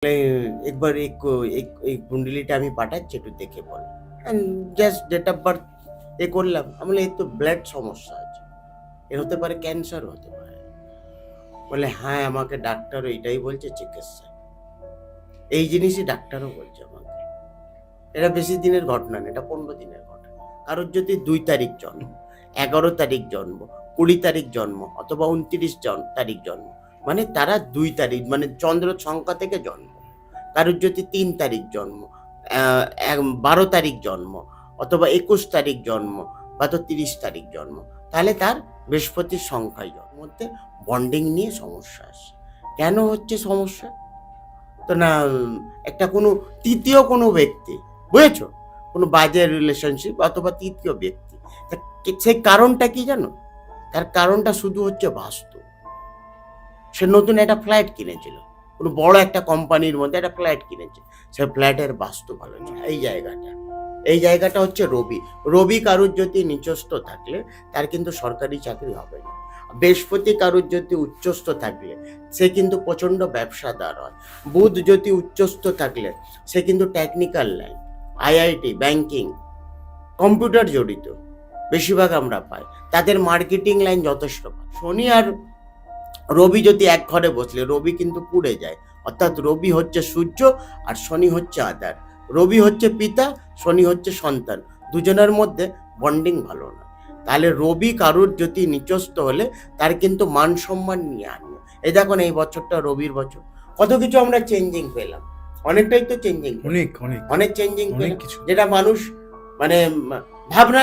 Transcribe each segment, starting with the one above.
বলে, একবার এই কুণ্ডলিটা আমি পাঠাচ্ছি, একটু দেখে বল। জাস্ট ডেট অফ বার্থ করলাম। আমি বলি, এর তো ব্লাড সমস্যা আছে, এর হতে পারে ক্যান্সার হতে পারে। বলে হ্যাঁ, আমাকে ডাক্তারও এটাই বলছে চিকিৎসা। এই জিনিসই ডাক্তারও বলছে আমাকে। এটা বেশি দিনের ঘটনা না, এটা 15 দিনের ঘটনা। কারোর যদি 2 তারিখ জন্ম, 11 তারিখ জন্ম, 20 তারিখ জন্ম অথবা 29 তারিখ জন্ম, মানে তারা 2 তারিখ মানে চন্দ্র সংখ্যা থেকে জন্ম। কারোর যদি 3 তারিখ জন্ম, 12 তারিখ জন্ম অথবা 21 তারিখ জন্ম বা তো 30 তারিখ জন্ম, তাহলে তার বৃহস্পতির সংখ্যায় জন্ম মধ্যে বন্ডিং নিয়ে সমস্যা আসে। কেন হচ্ছে সমস্যা? তো না, একটা কোনো তৃতীয় কোনো ব্যক্তি, বুঝেছো, কোনো বাজে রিলেশনশিপ অথবা তৃতীয় ব্যক্তি, সেই কারণটা কি জানো? তার কারণটা শুধু হচ্ছে বাস্তু। সে নতুন একটা ফ্ল্যাট কিনেছিল, কোনো বড় একটা কোম্পানির মধ্যে একটা ফ্ল্যাট কিনেছে, সে ফ্ল্যাটের বাস্তু ভালো ছিল। এই জায়গাটা হচ্ছে রবি। রবি কারুর যদি নিচস্থ থাকলে তার কিন্তু সরকারি চাকরি হবে না। বৃহস্পতি কারুর যদি উচ্চস্থ থাকলে সে কিন্তু প্রচন্ড ব্যবসাদার হয়। বুধ যদি উচ্চস্থ থাকলে সে কিন্তু technical line, IIT, banking, computer জড়িত বেশিরভাগ আমরা পাই। তাদের মার্কেটিং লাইন যথেষ্ট পায়। শনি আর রবি যদি এক ঘরে বসলে রবি কিন্তু পুড়ে যায়। অর্থাৎ রবি হচ্ছে সূর্য আর শনি হচ্ছে আধার। রবি হচ্ছে পিতা, শনি হচ্ছে সন্তান। দুজনের মধ্যে বন্ডিং ভালো না। তাহলে রবি কারুর যদি নিচস্থ হলে তার কিন্তু মান সম্মান নিয়ে আনবে। এই দেখুন, এই বছরটা রবির বছর, কত কিছু আমরা চেঞ্জিং পেলাম। অনেকটাই তো চেঞ্জিং, অনেক চেঞ্জিং পেলাম, যেটা মানুষ মানে ভাবনা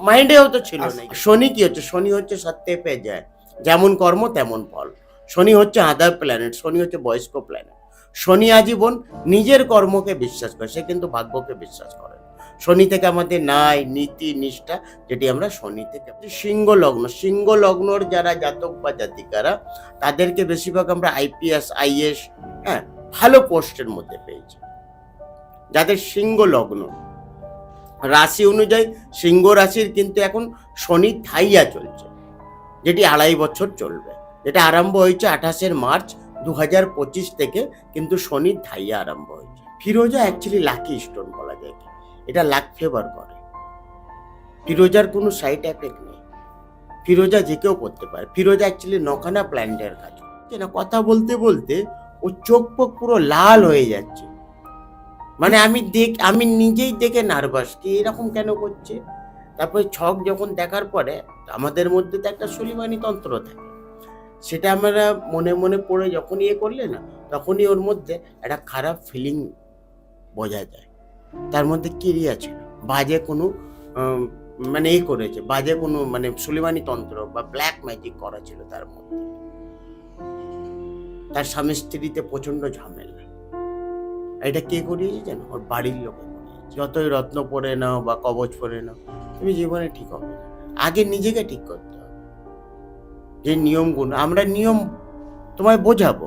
মাইন্ডেও তো ছিল না। শনি কি হচ্ছে? শনি হচ্ছে সত্যে পেয়ে যায়, যেমন কর্ম তেমন ফল। শনি হচ্ছে আদার প্ল্যানেট, শনি হচ্ছে বয়স্ক প্ল্যানেট। শনি আজীবন নিজের কর্মকে বিশ্বাস করে, সে কিন্তু ভাগ্যকে বিশ্বাস করে। শনি থেকে আমাদের ন্যায়, নীতি, নিষ্ঠা, যেটি আমরা শনি থেকে। সিংহ লগ্ন, সিংহ লগ্নর যারা জাতক বা জাতিকারা, তাদেরকে বেশিরভাগ আমরা আইপিএস, আইএস, হ্যাঁ, ভালো পোস্টের মধ্যে পেয়েছি। যাদের সিংহ লগ্ন, রাশি অনুযায়ী সিংহ রাশির কিন্তু এখন শনি ধাইয়া চলছে, যেটি 2.5 বছর চলবে। যেটা আরম্ভ হয়েছে 28 মার্চ 2025 থেকে, কিন্তু শনির ধাইয়া আরম্ভ হয়েছে। ফিরোজা অ্যাকচুয়ালি লাকি স্টোন বলা যায়, এটা লাক ফেভার করে। ফিরোজার কোনো সাইড এফেক্ট নেই, ফিরোজা যে কেউ করতে পারে। ফিরোজা অ্যাকচুয়ালি নখানা প্ল্যান্টের কাজ করছে না। কথা বলতে বলতে ও চোখ পোক পুরো লাল হয়ে যাচ্ছে, মানে আমি নিজেই দেখে নার্ভাস, কি এরকম কেন করছে। তারপরে ছক যখন দেখার পরে, আমাদের মধ্যে তো একটা সুলিমানি তন্ত্র থাকে, সেটা আমরা মনে মনে পড়ে যখন করলে না, তখনই ওর মধ্যে একটা খারাপ ফিলিং বোঝা যায়। তার মধ্যে ক্রিয়া ছিল, বাজে কোনো মানে করেছে, বাজে কোনো মানে সুলিমানি তন্ত্র বা ব্ল্যাক ম্যাজিক করা ছিল তার মধ্যে। তার স্বামী স্ত্রীতে প্রচন্ড ঝামেলা। এটা কে করিয়েছে জানো? ওর বাড়ির লোকে করিয়েছে। যতই রত্ন পরে নাও বা কবচ পরে নাও, তুমি জীবনে ঠিক হবে না। আগে নিজেকে ঠিক করতে হবে। যে নিয়মগুলো, আমরা নিয়ম তোমায় বোঝাবো,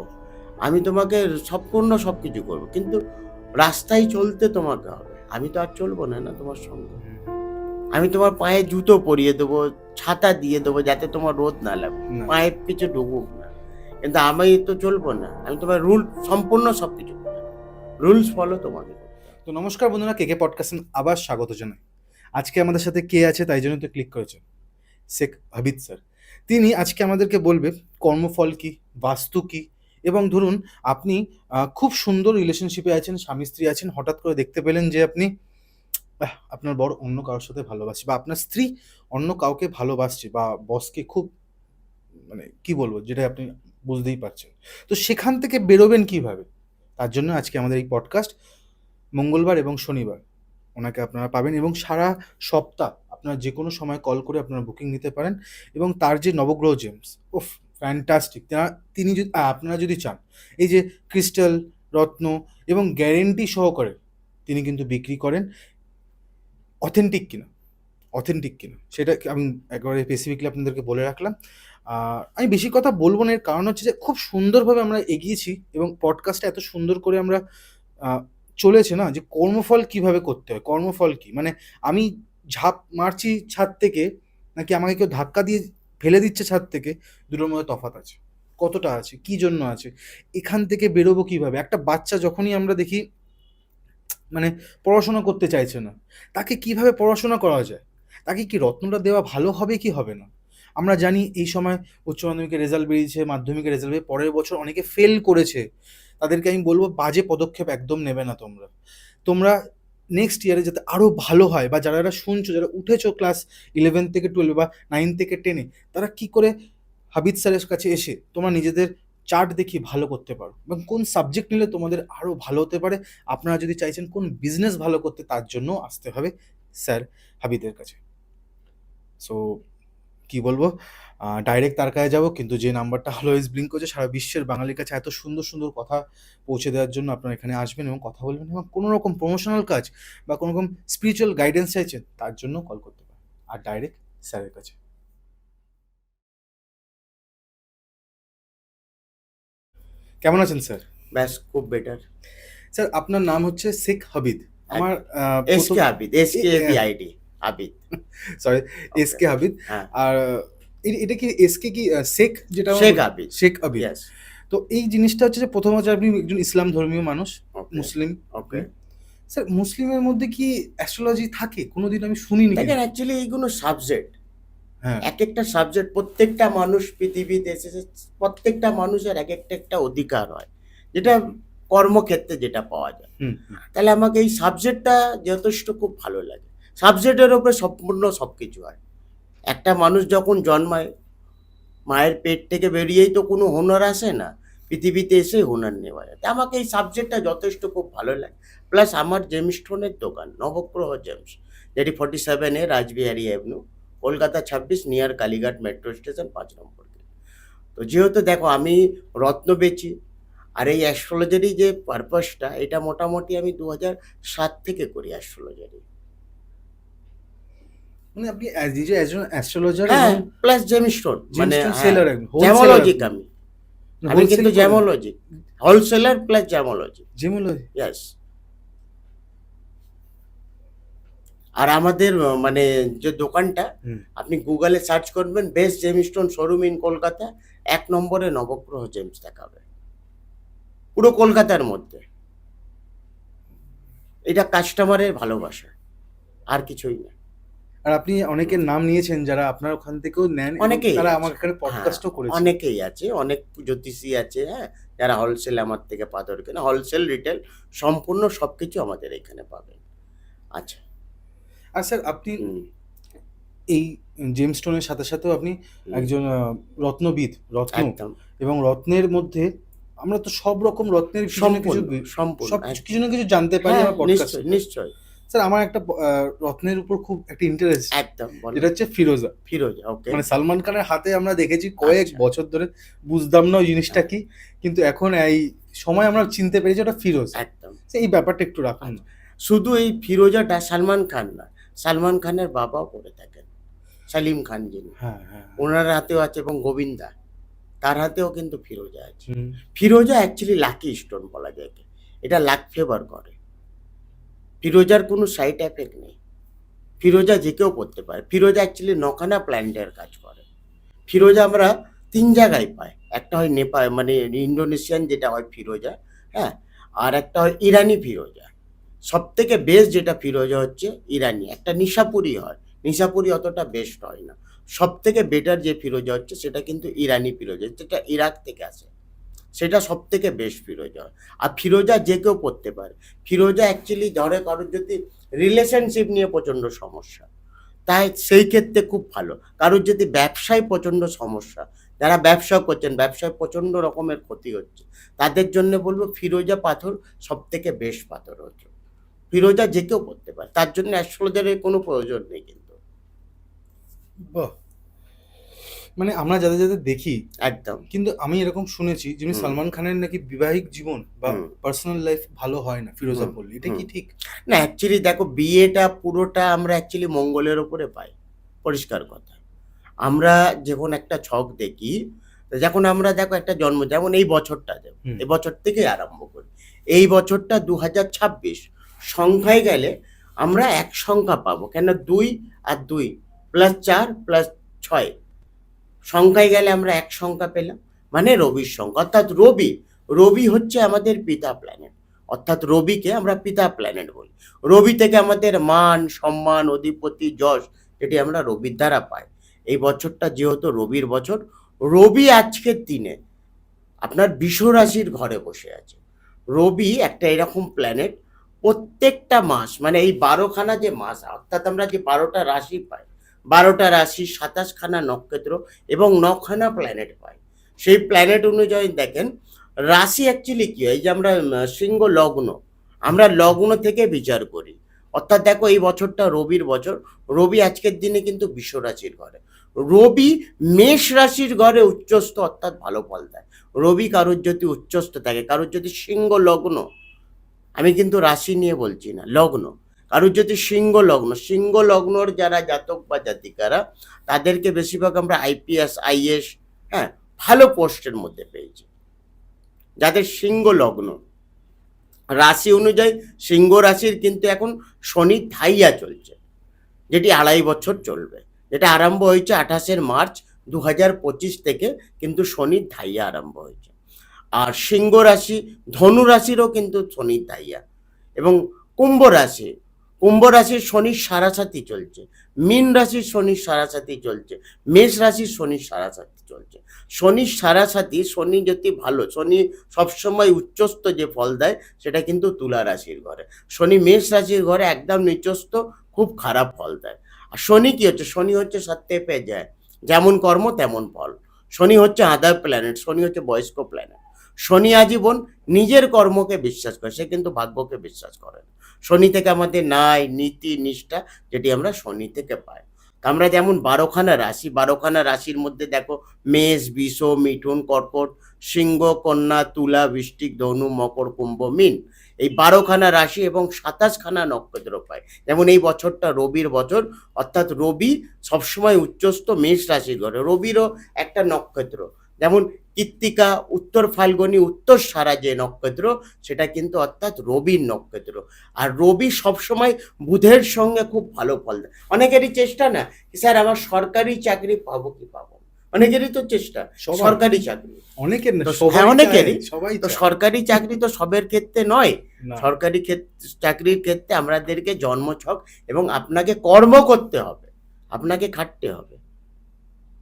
আমি তোমাকে সম্পূর্ণ সবকিছু করবো, কিন্তু রাস্তায় চলতে তোমাকে হবে। আমি তো আর চলবো না না তোমার সঙ্গে। আমি তোমার পায়ে জুতো পরিয়ে দেবো, ছাতা দিয়ে দেবো, যাতে তোমার রোদ না লাগে, পায়ের পিছু ঢুকুক না, কিন্তু আমি তো চলবো না। আমি তোমার রুল সম্পূর্ণ সবকিছু, রুলস ফলো তোমাকে। তো নমস্কার বন্ধুরা, কেকে পডকাস্টে আবার স্বাগত জানাই। আজকে আমাদের সাথে কে আছে তাই জন্য তো ক্লিক করেছেন, শেখ হাবিদ স্যার। তিনি আজকে আমাদেরকে বলবে কর্মফল কি, বাস্তু কি, এবং ধরুন আপনি খুব সুন্দর রিলেশনশিপে আছেন, স্বামী স্ত্রী আছেন, হঠাৎ করে দেখতে পেলেন যে আপনি আপনার বর অন্য কারোর সাথে ভালোবাসছে, বা আপনার স্ত্রী অন্য কাউকে ভালোবাসছে, বা বসকে খুব মানে কি বলবো, যেটা আপনি বুঝতেই পারছেন। তো সেখান থেকে বেরোবেন কিভাবে, তার জন্য আজকে আমাদের এই পডকাস্ট। মঙ্গলবার এবং শনিবার ওনাকে আপনারা পাবেন, এবং সারা সপ্তাহ আপনারা যে কোনো সময় কল করে আপনারা বুকিং নিতে পারেন। এবং তার যে নবগ্রহ জেমস, ওফ ফ্যান্টাস্টিক। তিনি যদি আপনারা যদি চান, এই যে ক্রিস্টাল, রত্ন এবং গ্যারেন্টি সহকারে তিনি কিন্তু বিক্রি করেন। অথেন্টিক কিনা সেটা আমি একবারে স্পেসিফিকলি আপনাদেরকে বলে রাখলাম। আমি বেশি কথা বলবো না, এর কারণ হচ্ছে যে খুব সুন্দরভাবে আমরা এগিয়েছি এবং পডকাস্টটা এত সুন্দর করে আমরা চলেছে না, যে কর্মফল কিভাবে করতে হয়। কর্মফল কি মানে, আমি ঝাঁপ মারছি ছাদ থেকে, নাকি আমাকে কেউ ধাক্কা দিয়ে ফেলে দিচ্ছে ছাদ থেকে, দুটোর মধ্যে তফাৎ আছে। কতটা আছে, কি জন্য আছে, এখান থেকে বেরোবো কিভাবে। একটা বাচ্চা যখনই আমরা দেখি মানে পড়াশোনা করতে চাইছে না, তাকে কিভাবে পড়াশোনা করা যায়, তাকে কি রত্নটা দেওয়া ভালো হবে কি হবে না। আমরা জানি এই সময় উচ্চ মাধ্যমিকের রেজাল্ট বেরিয়েছে, মাধ্যমিকের রেজাল্ট বেরিয়ে পরের বছর অনেকে ফেল করেছে, তাদেরকে আমি বলবো বাজে পদক্ষেপ একদম নেবে না তোমরা। তোমরা নেক্সট ইয়ারে যাতে আরও ভালো হয়, বা যারা শুনছো, যারা উঠেছো ক্লাস 11 থেকে 12 বা 9 থেকে 10-এ, তারা কি করে হাবিদ স্যারের কাছে এসে তোমরা নিজেদের চার্ট দেখিয়ে ভালো করতে পারো, এবং কোন সাবজেক্ট নিলে তোমাদের আরও ভালো হতে পারে। আপনারা যদি চাইছেন কোন বিজনেস ভালো করতে, তার জন্য আসতে হবে স্যার হাবিদের কাছে। সো কি বলবো, ডাইরেক্ট তার কাছে যাবো, কিন্তু যে নাম্বারটা অলওয়েজ ব্লিঙ্ক করছে সারা বিশ্বের বাঙালির কাছে এত সুন্দর সুন্দর কথা পৌঁছে দেওয়ার জন্য, আপনারা এখানে আসবেন এবং কথা বলবেন, এবং কোনো রকম প্রমোশনাল কাজ বা কোনো রকম স্পিরিচুয়াল গাইডেন্স চাইছেন, তার জন্য কল করতে পারেন, আর ডাইরেক্ট স্যারের কাছে। কেমন আছেন স্যার? ব্যাস, খুব বেটার। স্যার আপনার নাম হচ্ছে শেখ হাবিদ। আমার S K Abid, SKABID Abid. Sorry, S K Habid. হ্যাঁ, আর এটা কি এস কে কি শেখ, যেটা শেখ আবিদ। শেখ আবিদ। ইয়েস। তো এই জিনিসটা হচ্ছে যে প্রথম হচ্ছে আপনি একজন ইসলাম ধর্মীয় মানুষ, ওকে। মুসলিম। ওকে। স্যার মুসলিমের মধ্যে কি অ্যাস্ট্রোলজি থাকে? কোনোদিন আমি শুনিনি দেখেন, কিন্তু। অ্যাকচুয়ালি এইগুলো সাবজেক্ট, হ্যাঁ। এক একটা সাবজেক্ট, প্রত্যেকটা মানুষ পৃথিবীতে এসেছে, প্রত্যেকটা মানুষের এক একটা অধিকার হয়, যেটা কর্মক্ষেত্রে যেটা পাওয়া যায়। তাহলে আমাকে এই সাবজেক্টটা যথেষ্ট খুব ভালো লাগে। সাবজেক্টের ওপরে সম্পূর্ণ সব কিছু হয়। একটা মানুষ যখন জন্মায়, মায়ের পেট থেকে বেরিয়েই তো কোনো হুনর আসে না, পৃথিবীতে এসে হুনর নেওয়া যায়। তা আমাকে এই সাবজেক্টটা যথেষ্ট খুব ভালো লাগে। প্লাস আমার জেমস্টোনের দোকান নবগ্রহ জেমস, যেটি 47A Rajbihari avenue, Kolkata 26, near Kalighat metro station, 5 নম্বর গেট। তো যেহেতু দেখো আমি রত্ন বেচি, আর এই অ্যাস্ট্রোলজারি যে পারপাসটা, এটা মোটামুটি আমি 2007 থেকে করি অ্যাস্ট্রোলজারি। মানে আপনি নিজে একজন অ্যাস্ট্রোলজার হ্যাঁ, এবং প্লাস জেমস্টোন, মানে জেমস্টোন সেলার, একদম জ্যামোলজিক। আমি কিন্তু wholesale gemology, wholesaler plus gemology. Gemology. Yes. আর আমাদের মানে যে দোকানটা, আপনি গুগলে সার্চ করবেন best gemstone showroom in Kolkata, 1 নম্বরে নবগ্রহ জেমস দেখাবে, পুরো কলকাতার মধ্যে। এটা কাস্টমারের ভালোবাসা, আর কিছুই না। আর আপনি অনেকের নাম নিয়েছেন যারা আপনার ওখান থেকেও নেন, এবং অনেকেই তারা আছে। আমার এখানে হ্যাঁ, পডকাস্টও করেছে। অনেকেই আছে, অনেক জ্যোতিষী আছে, হ্যাঁ, যারা হোলসেল আমার থেকে পাথর কেনে। হোলসেল, রিটেল সম্পূর্ণ সবকিছু আমাদের এখানে পাবেন। আচ্ছা। আর স্যার আপনি হুম, এই জেমস্টোনের সাথে সাথেও আপনি একজন রত্নবিদ, রত্ন, একদম এবং রত্নের মধ্যে আমরা তো সব রকম রত্নের কিছু না কিছু সম্পূর্ণ সব কিছু না কিছু জানতে পারি হ্যাঁ, আমার পডকাস্টে। নিশ্চয়ই নিশ্চয়ই। স্যার আমার একটা রত্নের উপর খুব একটা ইন্টারেস্ট, একদম যেটা হচ্ছে ফিরোজা। ফিরোজা। ওকে। মানে সালমান খানের হাতে আমরা দেখেছি কয়েক আচ্ছা। বছর ধরে, বুঝতাম না ওই জিনিসটা কি, কিন্তু এখন এই সময় আমরা চিনতে পেরেছি ওটা ফিরোজ। একদম। এই ব্যাপারটা একটু রাখুন না। শুধু এই ফিরোজাটা সালমান খান না, সালমান খানের বাবাও করে থাকেন, সালিম খান যিনি, হ্যাঁ হ্যাঁ। ওনার হাতেও আছে, এবং গোবিন্দা, তার হাতেও কিন্তু ফিরোজা আছে। হুম। ফিরোজা অ্যাকচুয়ালি লাকি স্টোন বলা যায়, এটা লাক ফেভার করে। ফিরোজার কোনো সাইড এফেক্ট নেই, ফিরোজা যে কেউ করতে পারে। ফিরোজা অ্যাকচুয়ালি 9খানা প্ল্যান্টের কাজ করে। ফিরোজা আমরা 3 জায়গায় পাই, একটা হয় নেপাল, মানে ইন্দোনেশিয়ান যেটা হয় ফিরোজা, হ্যাঁ, আর একটা হয় ইরানি ফিরোজা। সব থেকে বেস্ট যেটা ফিরোজা হচ্ছে ইরানি, একটা নিশাপুরি হয়, নিশাপুরি অতটা বেস্ট হয় না। সব থেকে বেটার যে ফিরোজা হচ্ছে সেটা কিন্তু ইরানি ফিরোজা, যেটা ইরাক থেকে আসে, সেটা সব থেকে বেস্ট ফিরোজা হয়। আর ফিরোজা যে কেউ পড়তে পারে। ফিরোজা অ্যাকচুয়ালি ধরে কারোর যদি রিলেশনশিপ নিয়ে প্রচণ্ড সমস্যা, তাই সেই ক্ষেত্রে খুব ভালো। কারোর যদি ব্যবসায় প্রচণ্ড সমস্যা, যারা ব্যবসা করছেন, ব্যবসায় প্রচণ্ড রকমের ক্ষতি হচ্ছে, তাদের জন্য বলবো ফিরোজা পাথর সব থেকে বেস্ট পাথর হচ্ছে। ফিরোজা যে কেউ পড়তে পারে, তার জন্য অ্যাস্ট্রোলজারের কোনো প্রয়োজন নেই কিন্তু। বাহ! মানে আমরা যাদের যাদের দেখি, একদম। কিন্তু আমি এরকম শুনেছি যেমনি সালমান খানের নাকি বিবাহিক জীবন বা পার্সোনাল লাইফ ভালো হয় না ফিরোজা পড়লে, এটা কি ঠিক? না, অ্যাকচুয়ালি দেখো, বিয়েটা পুরোটা আমরা অ্যাকচুয়ালি মঙ্গলের ওপরে পাই, পরিষ্কার কথা। আমরা যখন একটা ছক দেখি, যখন আমরা দেখো একটা জন্ম, যেমন এই বছরটা, এই বছর থেকে আরম্ভ করি, এই বছরটা 2026, সংখ্যায় গেলে আমরা এক সংখ্যা পাবো, কেন 2 আর 2 +4 +6, সংখ্যায় গেলে আমরা এক সংখ্যা পেলাম। মানে রবির সংখ্যা, অর্থাৎ রবি হচ্ছে আমাদের পিতা প্ল্যানেট, অর্থাৎ রবিকে আমরা পিতা প্ল্যানেট বলি। রবি থেকে আমাদের মান, সম্মান, অধিপতি, যশ, যেটি আমরা রবির দ্বারা পাই। এই বছরটা যেহেতু রবির বছর, রবি আজকের দিনে আপনার বৃষ রাশির ঘরে বসে আছে। রবি একটা এরকম প্ল্যানেট, প্রত্যেকটা মাস মানে এই 12খানা যে মাস, অর্থাৎ আমরা যে 12টা রাশি পাই, 12টা রাশি, 27খানা নক্ষত্র এবং 9খানা প্ল্যানেট পাই। সেই প্ল্যানেট অনুযায়ী দেখেন রাশি অ্যাকচুয়ালি কি হয়, এই যে আমরা সিংহ লগ্ন, আমরা লগ্ন থেকে বিচার করি। অর্থাৎ দেখো এই বছরটা রবির বছর, রবি আজকের দিনে কিন্তু বৃষ রাশির ঘরে, রবি মেষ রাশির ঘরে উচ্চস্থ, অর্থাৎ ভালো ফল দেয়। রবি কারোর যদি উচ্চস্থ থাকে, কারোর যদি সিংহ লগ্ন, আমি কিন্তু রাশি নিয়ে বলছি না, লগ্ন, কারোর যদি সিংহ লগ্নর যারা জাতক বা জাতিকারা, তাদেরকে বেশিরভাগ আমরা আইপিএস, আইএস, হ্যাঁ, ভালো পোস্টের মধ্যে পেয়েছি। যাদের সিংহ লগ্ন, রাশি অনুযায়ী সিংহ রাশির কিন্তু এখন শনি ধাইয়া চলছে, যেটি 2.5 বছর চলবে, যেটা আরম্ভ হয়েছে 28 মার্চ 2025 থেকে, কিন্তু শনির ধাইয়া আরম্ভ হয়েছে। আর সিংহ রাশি, ধনু রাশিরও কিন্তু শনির ধাইয়া, এবং কুম্ভ রাশির শনির সাড়াসাতি চলছে, মীন রাশির শনির সাড়াসাতি চলছে, মেষ রাশির শনির সাড়াসাতি চলছে। শনির সাড়াসাতি, শনি যদি ভালো, শনি সবসময় উচ্চস্থ যে ফল দেয় সেটা কিন্তু তুলা রাশির ঘরে। শনি মেষ রাশির ঘরে একদম নিচস্থ, খুব খারাপ ফল দেয়। আর শনি কি হচ্ছে, শনি হচ্ছে সত্যে পেয়ে যায়, যেমন কর্ম তেমন ফল। শনি হচ্ছে আদার প্ল্যানেট, শনি হচ্ছে বয়স্ক প্ল্যানেট। শনি আজীবন নিজের কর্মকে বিশ্বাস করে, সে কিন্তু ভাগ্যকে বিশ্বাস করে না। শনি থেকে আমাদের ন্যায়, নীতি, নিষ্ঠা, যেটি আমরা শনি থেকে পাই। তা আমরা যেমন 12খানা রাশি, 12খানা রাশির মধ্যে দেখো মেষ, বৃষ, মিথুন, কর্কট, সিংহ, কন্যা, তুলা, বৃশ্চিক, ধনু, মকর, কুম্ভ, মীন, এই 12খানা রাশি এবং 27খানা নক্ষত্র পাই। যেমন এই বছরটা রবির বছর, অর্থাৎ রবি সবসময় উচ্চস্থ মেষ রাশির ঘরে। রবিরও একটা নক্ষত্র, যেমন কৃত্তিকা, উত্তর ফাল্গুনী, উত্তর সারা যে নক্ষত্র, সেটা কিন্তু অর্থাৎ রবির নক্ষত্র। আর রবি সবসময় বুধের সঙ্গে খুব ভালো ফল দেয়। অনেকেরই চেষ্টা না, স্যার আমার সরকারি চাকরি পাবো কি পাবো, অনেকেরই তো চেষ্টা সরকারি চাকরি, অনেকের না, হ্যাঁ অনেকেরই। সবাই তো সরকারি চাকরি তো সবের ক্ষেত্রে নয়, না। সরকারি চাকরির ক্ষেত্রে আমাদেরকে জন্মছক এবং আপনাকে কর্ম করতে হবে, আপনাকে খাটতে হবে,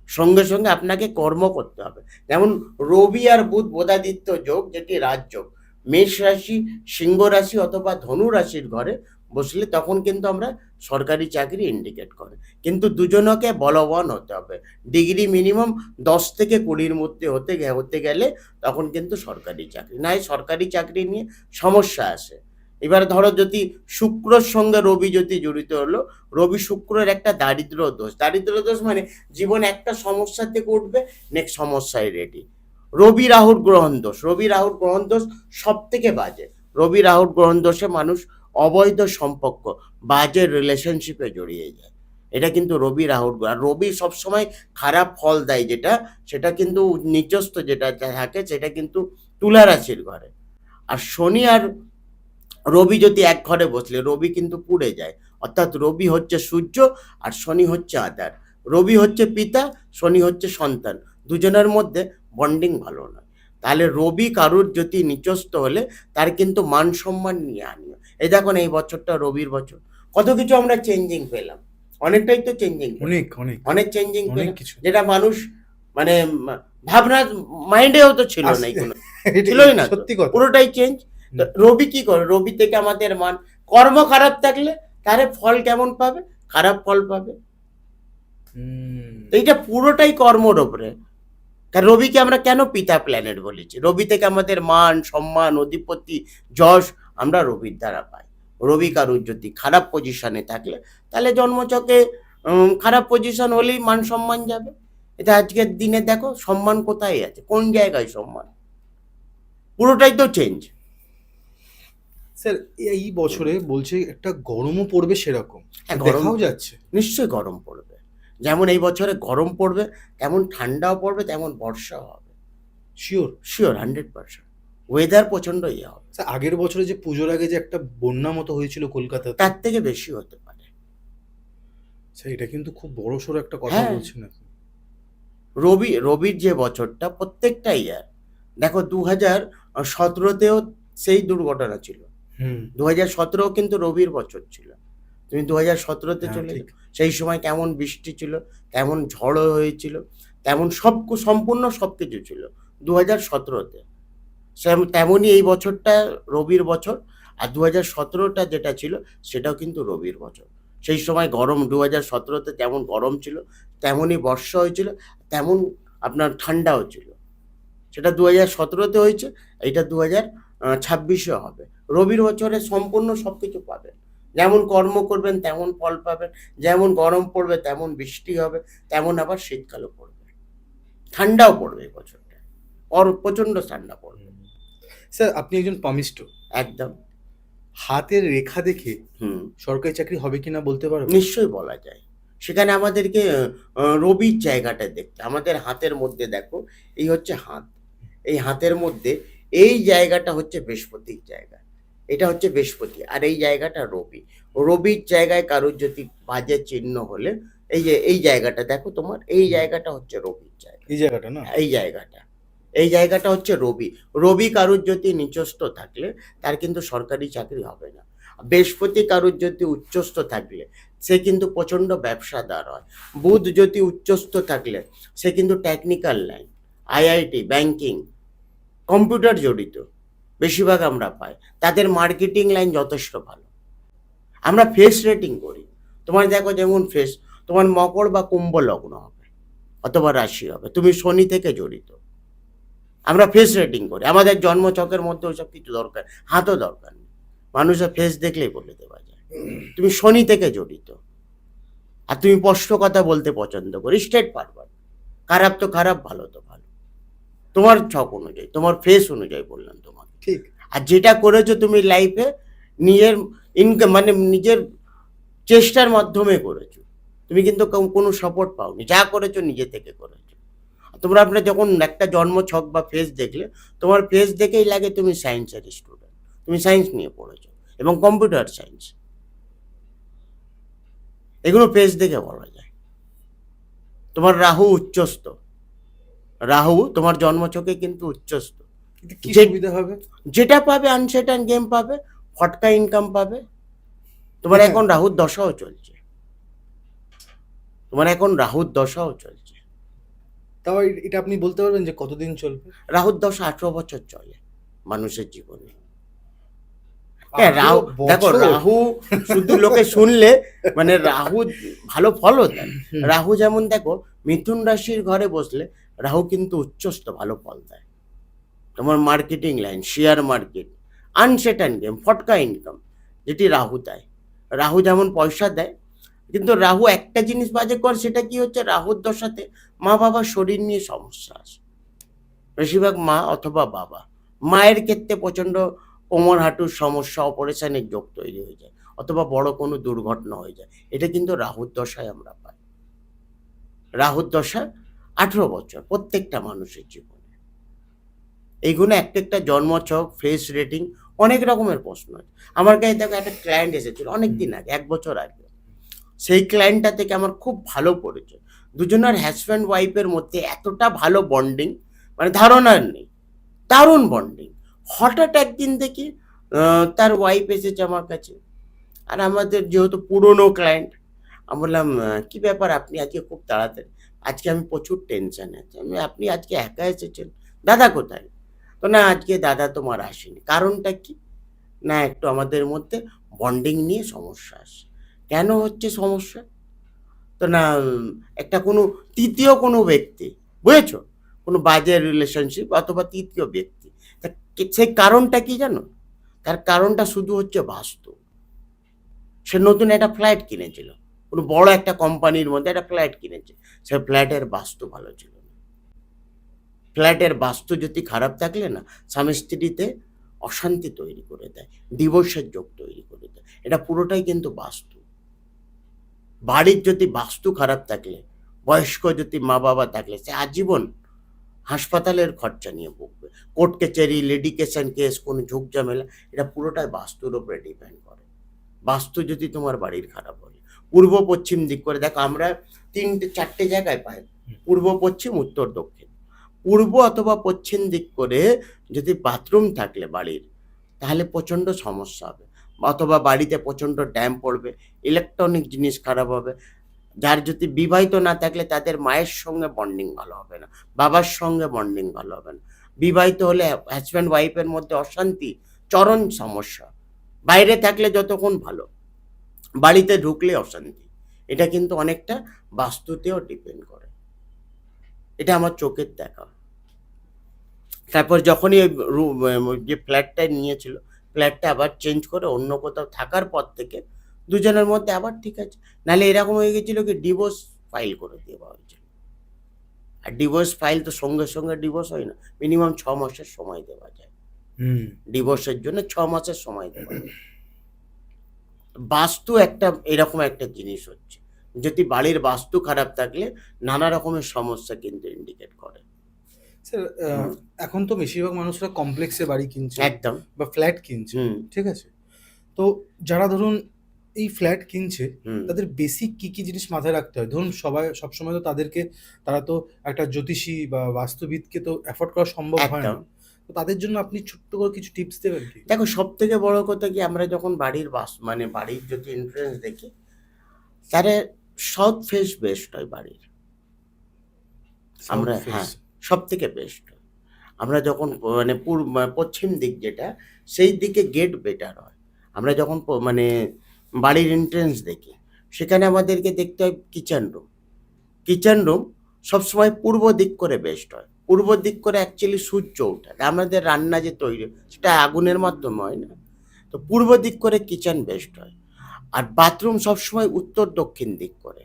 সঙ্গে সঙ্গে আপনাকে কর্ম করতে হবে। যেমন রবি আর বুধ বোধাদিত্য যোগ, যেটি রাজযোগ, মেষ রাশি, সিংহ রাশি অথবা ধনু রাশির ঘরে বসলে তখন কিন্তু আমরা সরকারি চাকরি ইন্ডিকেট করে, কিন্তু দুজনকে বলবান হতে হবে। ডিগ্রি মিনিমাম 10 থেকে 20-র মধ্যে হতে গেলে তখন কিন্তু সরকারি চাকরি, নাই সরকারি চাকরি নিয়ে সমস্যা আসে। এবার ধরো যদি শুক্রর সঙ্গে রবি যদি জড়িত হলো, রবি শুক্রের একটা দারিদ্র দোষ মানে জীবন একটা সমস্যা থেকে উঠবে, নেক্সট সমস্যায় রেডি। রবি রাহুর গ্রহণ দোষ সব থেকে বাজে। রবি রাহুর গ্রহণ দোষে মানুষ অবৈধ সম্পর্ক, বাজে রিলেশনশিপে জড়িয়ে যায়। এটা কিন্তু রবি রাহুর, আর রবি সবসময় খারাপ ফল দেয়, সেটা কিন্তু নিচস্থ যেটা থাকে সেটা কিন্তু তুলা রাশির ঘরে। আর শনি আর রবি যদি এক ঘরে বসলে রবি কিন্তু পুড়ে যায়, অর্থাৎ রবি হচ্ছে সূর্য আর শনি হচ্ছে আধার। রবি হচ্ছে পিতা, শনি হচ্ছে সন্তান, দুজনের মধ্যে বন্ডিং ভালো নয়। তাহলে রবি কারুর যদি নিচস্থ হলে তার কিন্তু মান সম্মান নিয়ে আনিও। এই দেখুন এই বছরটা রবির বছর, কত কিছু আমরা চেঞ্জিং পেলাম, অনেকটাই তো চেঞ্জিং, অনেক চেঞ্জিং পেলাম, যেটা মানুষ মানে ভাবনা মাইন্ডেও তো ছিল না, ছিলই না, পুরোটাই চেঞ্জ। রবি কি করে, রবি থেকে আমাদের মান, কর্ম খারাপ থাকলে তারে ফল কেমন পাবে, খারাপ ফল পাবে। এইটা পুরোটাই কর্মর ওপরে। কারণ রবিকে আমরা কেন পিতা প্ল্যানেট বলেছি, রবি থেকে আমাদের মান, সম্মান, অধিপতি, যশ আমরা রবির দ্বারা পাই। রবি কারুর যদি খারাপ পজিশনে থাকলে তাহলে জন্মচকে খারাপ পজিশন হলেই মান সম্মান যাবে। এটা আজকের দিনে দেখো সম্মান কোথায় আছে, কোন জায়গায় সম্মান, পুরোটাই তো চেঞ্জ। স্যার এই বছরে বলছে একটা গরমও পড়বে, সেরকম দেখাও যাচ্ছে। নিশ্চয়ই গরম পড়বে, যেমন এই বছরে গরম পড়বে তেমন ঠান্ডাও পড়বে, তেমন বর্ষাও হবে। শিওর 100%। ওয়েদার প্রচন্ড ইয়ে হবে। স্যার আগের বছরে যে পুজোর আগে যে একটা বন্যা মতো হয়েছিল কলকাতাতে, তার থেকে বেশি হতে পারে। স্যার এটা কিন্তু খুব বড়সড় একটা কথা বলছেন আপনি। রবির যে বছরটা প্রত্যেকটা ইয়ার, দেখো 2017তেও সেই দুর্ঘটনা ছিল। হুম 2017 কিন্তু রবির বছর ছিল। তুমি 2017তে হ্যাঁ চলে ঠিক। যাও, সেই সময় কেমন বৃষ্টি ছিল, কেমন ঝড় হয়েছিল, তেমন সম্পূর্ণ সবকিছু ছিল 2017তে। তেমনই এই বছরটা রবির বছর, আর 2017টা যেটা ছিল সেটাও কিন্তু রবির বছর। সেই সময় গরম, 2017তে যেমন গরম ছিল তেমনই বর্ষা হয়েছিল, তেমন আপনার ঠান্ডাও ছিল। সেটা 2017তে হয়েছে, এইটা 2026 হবে। রবির বছরে সম্পূর্ণ সবকিছু পাবেন। যেমন কর্ম করবেন তেমন ফল পাবেন, যেমন গরম পড়বে তেমন বৃষ্টি হবে, তেমন আবার শীতকালও পড়বে, ঠান্ডাও পড়বে এই বছরটা, প্রচণ্ড ঠান্ডা পড়বে। স্যার আপনি একজন পামিস্ট, একদম। হাতের রেখা দেখে হুম, সরকারি চাকরি হবে কিনা বলতে পারবেন? নিশ্চয়ই বলা যায়। সেখানে আমাদেরকে রবির জায়গাটা দেখতে, আমাদের হাতের মধ্যে দেখো, এই হচ্ছে হাত, এই হাতের মধ্যে এই জায়গাটা হচ্ছে বৃহস্পতির জায়গা, এটা হচ্ছে বৃহস্পতি, আর এই জায়গাটা রবি। রবির জায়গায় কারোর যদি বাজে চিহ্ন হলে, এই জায়গাটা দেখো, তোমার এই জায়গাটা হচ্ছে রবির জায়গা, এই জায়গাটা না? এই জায়গাটা হচ্ছে রবি। রবি কারুর যদি নিচস্থ থাকলে তার কিন্তু সরকারি চাকরি হবে না। বৃহস্পতি কারুর যদি উচ্চস্থ থাকলে সে কিন্তু প্রচণ্ড ব্যবসাদার হয়। বুধ যদি উচ্চস্থ থাকলে সে কিন্তু technical line, IIT, banking, computer জড়িত বেশিরভাগ আমরা পাই। তাদের মার্কেটিং লাইন যথেষ্ট ভালো। আমরা ফেস রেটিং করি, তোমার দেখো যেমন ফেস, তোমার মকর বা কুম্ভ লগ্ন হবে অথবা রাশি হবে, তুমি শনি থেকে জড়িত। আমরা ফেস রেটিং করি, আমাদের জন্মছকের মধ্যে ওইসব কিছু দরকার, হাতও দরকার নেই, মানুষের ফেস দেখলেই বলে দেওয়া যায় তুমি শনি থেকে জড়িত। আর তুমি স্পষ্ট কথা বলতে পছন্দ করি, স্ট্রেট ফরওয়ার্ড, খারাপ তো খারাপ, ভালো তো ভালো, তোমার ছক অনুযায়ী, তোমার ফেস অনুযায়ী বললাম তোমাকে। ঠিক। আর যেটা করেছো তুমি লাইফে নিজের ইনকাম, মানে নিজের চেষ্টার মাধ্যমে করেছো, তুমি কিন্তু কোনো সাপোর্ট পাওনি, যা করেছো নিজে থেকে করেছো। তোমরা আপনার যখন একটা জন্ম ছক বা ফেস দেখলে, তোমার ফেস দেখেই লাগে তুমি সায়েন্সের স্টুডেন্ট, তুমি সায়েন্স নিয়ে পড়েছো এবং কম্পিউটার সায়েন্স, এগুলো ফেস দেখে বলা যায়। তোমার রাহু উচ্চস্থ, রাহু তোমার জন্মছকে কিন্তু উচ্চস্থ, কিন্তু কি যে- সুবিধা হবে? যেটা পাবে আনসার্টেন গেম পাবে, ফটকা ইনকাম পাবে। তোমার হ্যাঁ। এখন রাহুর দশাও চলছে, তোমার এখন রাহুর দশাও চলছে। তাও এটা আপনি বলতে পারবেন যে কতদিন চলবে? রাহুর দশা 18 বছর চলে মানুষের জীবনে। হ্যাঁ, 18 রাহু, দেখো বছর? রাহু শুধু লোকে শুনলে, মানে রাহু ভালো ফলও দেয়। হুম। রাহু যেমন দেখো মিথুন রাশির ঘরে বসলে রাহু কিন্তু উচ্চস্থ ভালো ফল দেয়। তোমার marketing line, share market, uncertain game, ফটকা ইনকাম, যেটি রাহু দেয়। রাহু যেমন পয়সা দেয়, কিন্তু রাহু একটা জিনিস বাজে করে, সেটা কি হচ্ছে, রাহুর দশাতে মা বাবার শরীর নিয়ে সমস্যা আসে, বেশিরভাগ মা অথবা বাবা। মায়ের ক্ষেত্রে প্রচণ্ড কোমর হাঁটুর সমস্যা, অপারেশনের যোগ তৈরি হয়ে যায়, অথবা বড় কোনো দুর্ঘটনা হয়ে যায়। এটা কিন্তু রাহুর দশায় আমরা পাই। রাহুর দশা 18 বছর প্রত্যেকটা মানুষের জীবনে। এইগুলো একটা একটা জন্মছক, ফেস রেটিং, অনেক রকমের প্রশ্ন আছে। আমার কাছে দেখো একটা ক্লায়েন্ট এসেছিল অনেক দিন আগে, 1 বছর আগে। সেই ক্লায়েন্টটা থেকে আমার খুব ভালো পরিচয়, দুজনের হাজব্যান্ড ওয়াইফের মধ্যে এতটা ভালো বন্ডিং, মানে ধারণার নেই, দারুণ বন্ডিং। হঠাৎ একদিন দেখি তার ওয়াইফ এসেছে আমার কাছে, আর আমাদের যেহেতু পুরনো ক্লায়েন্ট, আমি বললাম কি ব্যাপার আপনি আজকে খুব তাড়াতাড়ি, আজকে আমি প্রচুর টেনশানে আছি। আপনি আজকে একা এসেছেন, দাদা কোথায়? তো না, আজকে দাদা তোমার আসেনি, কারণটা কি? না, একটু আমাদের মধ্যে বন্ডিং নিয়ে সমস্যা আসে। কেন হচ্ছে সমস্যা? তো না, একটা কোনো তৃতীয় কোনো ব্যক্তি, বুঝেছো, কোনো বাজে রিলেশনশিপ অথবা তৃতীয় ব্যক্তি। সেই কারণটা কি জানো? তার কারণটা শুধু হচ্ছে বাস্তু। সে নতুন একটা ফ্ল্যাট কিনেছিল, কোনো বড় একটা কোম্পানির মধ্যে একটা ফ্ল্যাট কিনেছে, সে ফ্ল্যাটের বাস্তু ভালো ছিল না। ফ্ল্যাটের বাস্তু যদি খারাপ থাকলে না, স্বামী স্ত্রীতে অশান্তি তৈরি করে দেয়, ডিভোর্সের যোগ তৈরি করে দেয়। এটা পুরোটাই কিন্তু বাস্তু। বাড়ির যদি বাস্তু খারাপ থাকলে, বয়স্ক যদি মা বাবা থাকলে, সে আজীবন হাসপাতালের খরচা নিয়ে ভুগবে। কোর্ট কাছারি, লিটিগেশন কেস, কোনো ঝুঁক ঝামেলা, এটা পুরোটাই বাস্তুর উপরে ডিপেন্ড করে। বাস্তু যদি তোমার বাড়ির খারাপ হয়, পূর্ব পশ্চিম দিক করে দেখো, আমরা 3-4 জায়গায় পাই পূর্ব পশ্চিম উত্তর দক্ষিণ। পূর্ব অথবা পশ্চিম দিক করে যদি বাথরুম থাকলে বাড়ির, তাহলে প্রচণ্ড সমস্যা হবে, অথবা বাড়িতে প্রচণ্ড ড্যাম্প পড়বে, ইলেকট্রনিক জিনিস খারাপ হবে। যার যদি বিবাহিত না থাকলে তাদের মায়ের সঙ্গে বন্ডিং ভালো হবে না, বাবার সঙ্গে বন্ডিং ভালো হবে না। বিবাহিত হলে হাজব্যান্ড ওয়াইফের মধ্যে অশান্তি, চরম সমস্যা। বাইরে থাকলে যতক্ষণ ভালো, বাড়িতে ঢুকলে অশান্তি। এটা কিন্তু অনেকটা বাস্তুতেও ডিপেন্ড করে, এটা আমার চোখের দেখা। তারপর যখনই যে ফ্ল্যাটটা নিয়েছিল, ফ্ল্যাটটা আবার চেঞ্জ করে অন্য কোথাও থাকার পর থেকে দুজনের মধ্যে আবার ঠিক আছে। নাহলে এরকম হয়ে গেছিল কি ডিভোর্স ফাইল করে দেওয়া হয়েছিল। আর ডিভোর্স ফাইল তো সঙ্গে সঙ্গে ডিভোর্স হয় না, মিনিমাম 6 মাসের সময় দেওয়া যায়। ডিভোর্সের জন্য 6 মাসের সময় দেওয়া যায়। বাস্তু একটা এরকম একটা জিনিস হচ্ছে, যদি বাড়ির বাস্তু খারাপ থাকলে নানা রকমের সমস্যা কিন্তু ইন্ডিকেট করে। স্যার, এখন তো বেশিরভাগ মানুষরা কমপ্লেক্সে বাড়ি কিনছে একদম। বা ফ্ল্যাট কিনছে, ঠিক আছে? তো যারা ধরুন এই ফ্ল্যাট কিনছে, তাদের বেসিক কি কি জিনিস মাথায় রাখতে হয়? ধরুন সবসময় তো তারা তো একটা জ্যোতিষী বা বাস্তুবিদকে তো অ্যাফোর্ড করা সম্ভব হয় না। একদম। তো তাদের জন্য আপনি ছোট্ট করে কিছু টিপস দেবেন কি? দেখো, সব থেকে বড় কথা কি, আমরা যখন বাড়ির বাড়ির যদি এন্ট্রেন্স দেখি, তাহলে সাউথ ফেস বেস্ট হয় বাড়ির। আমরা হ্যাঁ, সব থেকে বেস্ট হয়। আমরা যখন পশ্চিম দিক যেটা, সেই দিকে গেট বেটার হয়। আমরা যখন বাড়ির এন্ট্রেন্স দেখি, সেখানে আমাদেরকে দেখতে হয় কিচেন রুম। কিচেন রুম সবসময় পূর্ব দিক করে বেস্ট হয়। পূর্ব দিক করে অ্যাকচুয়ালি সূর্য ওঠে, আমাদের রান্না যে তৈরি সেটা আগুনের মাধ্যমে হয় না, তো পূর্ব দিক করে কিচেন বেস্ট হয়। আর বাথরুম সবসময় উত্তর দক্ষিণ দিক করে।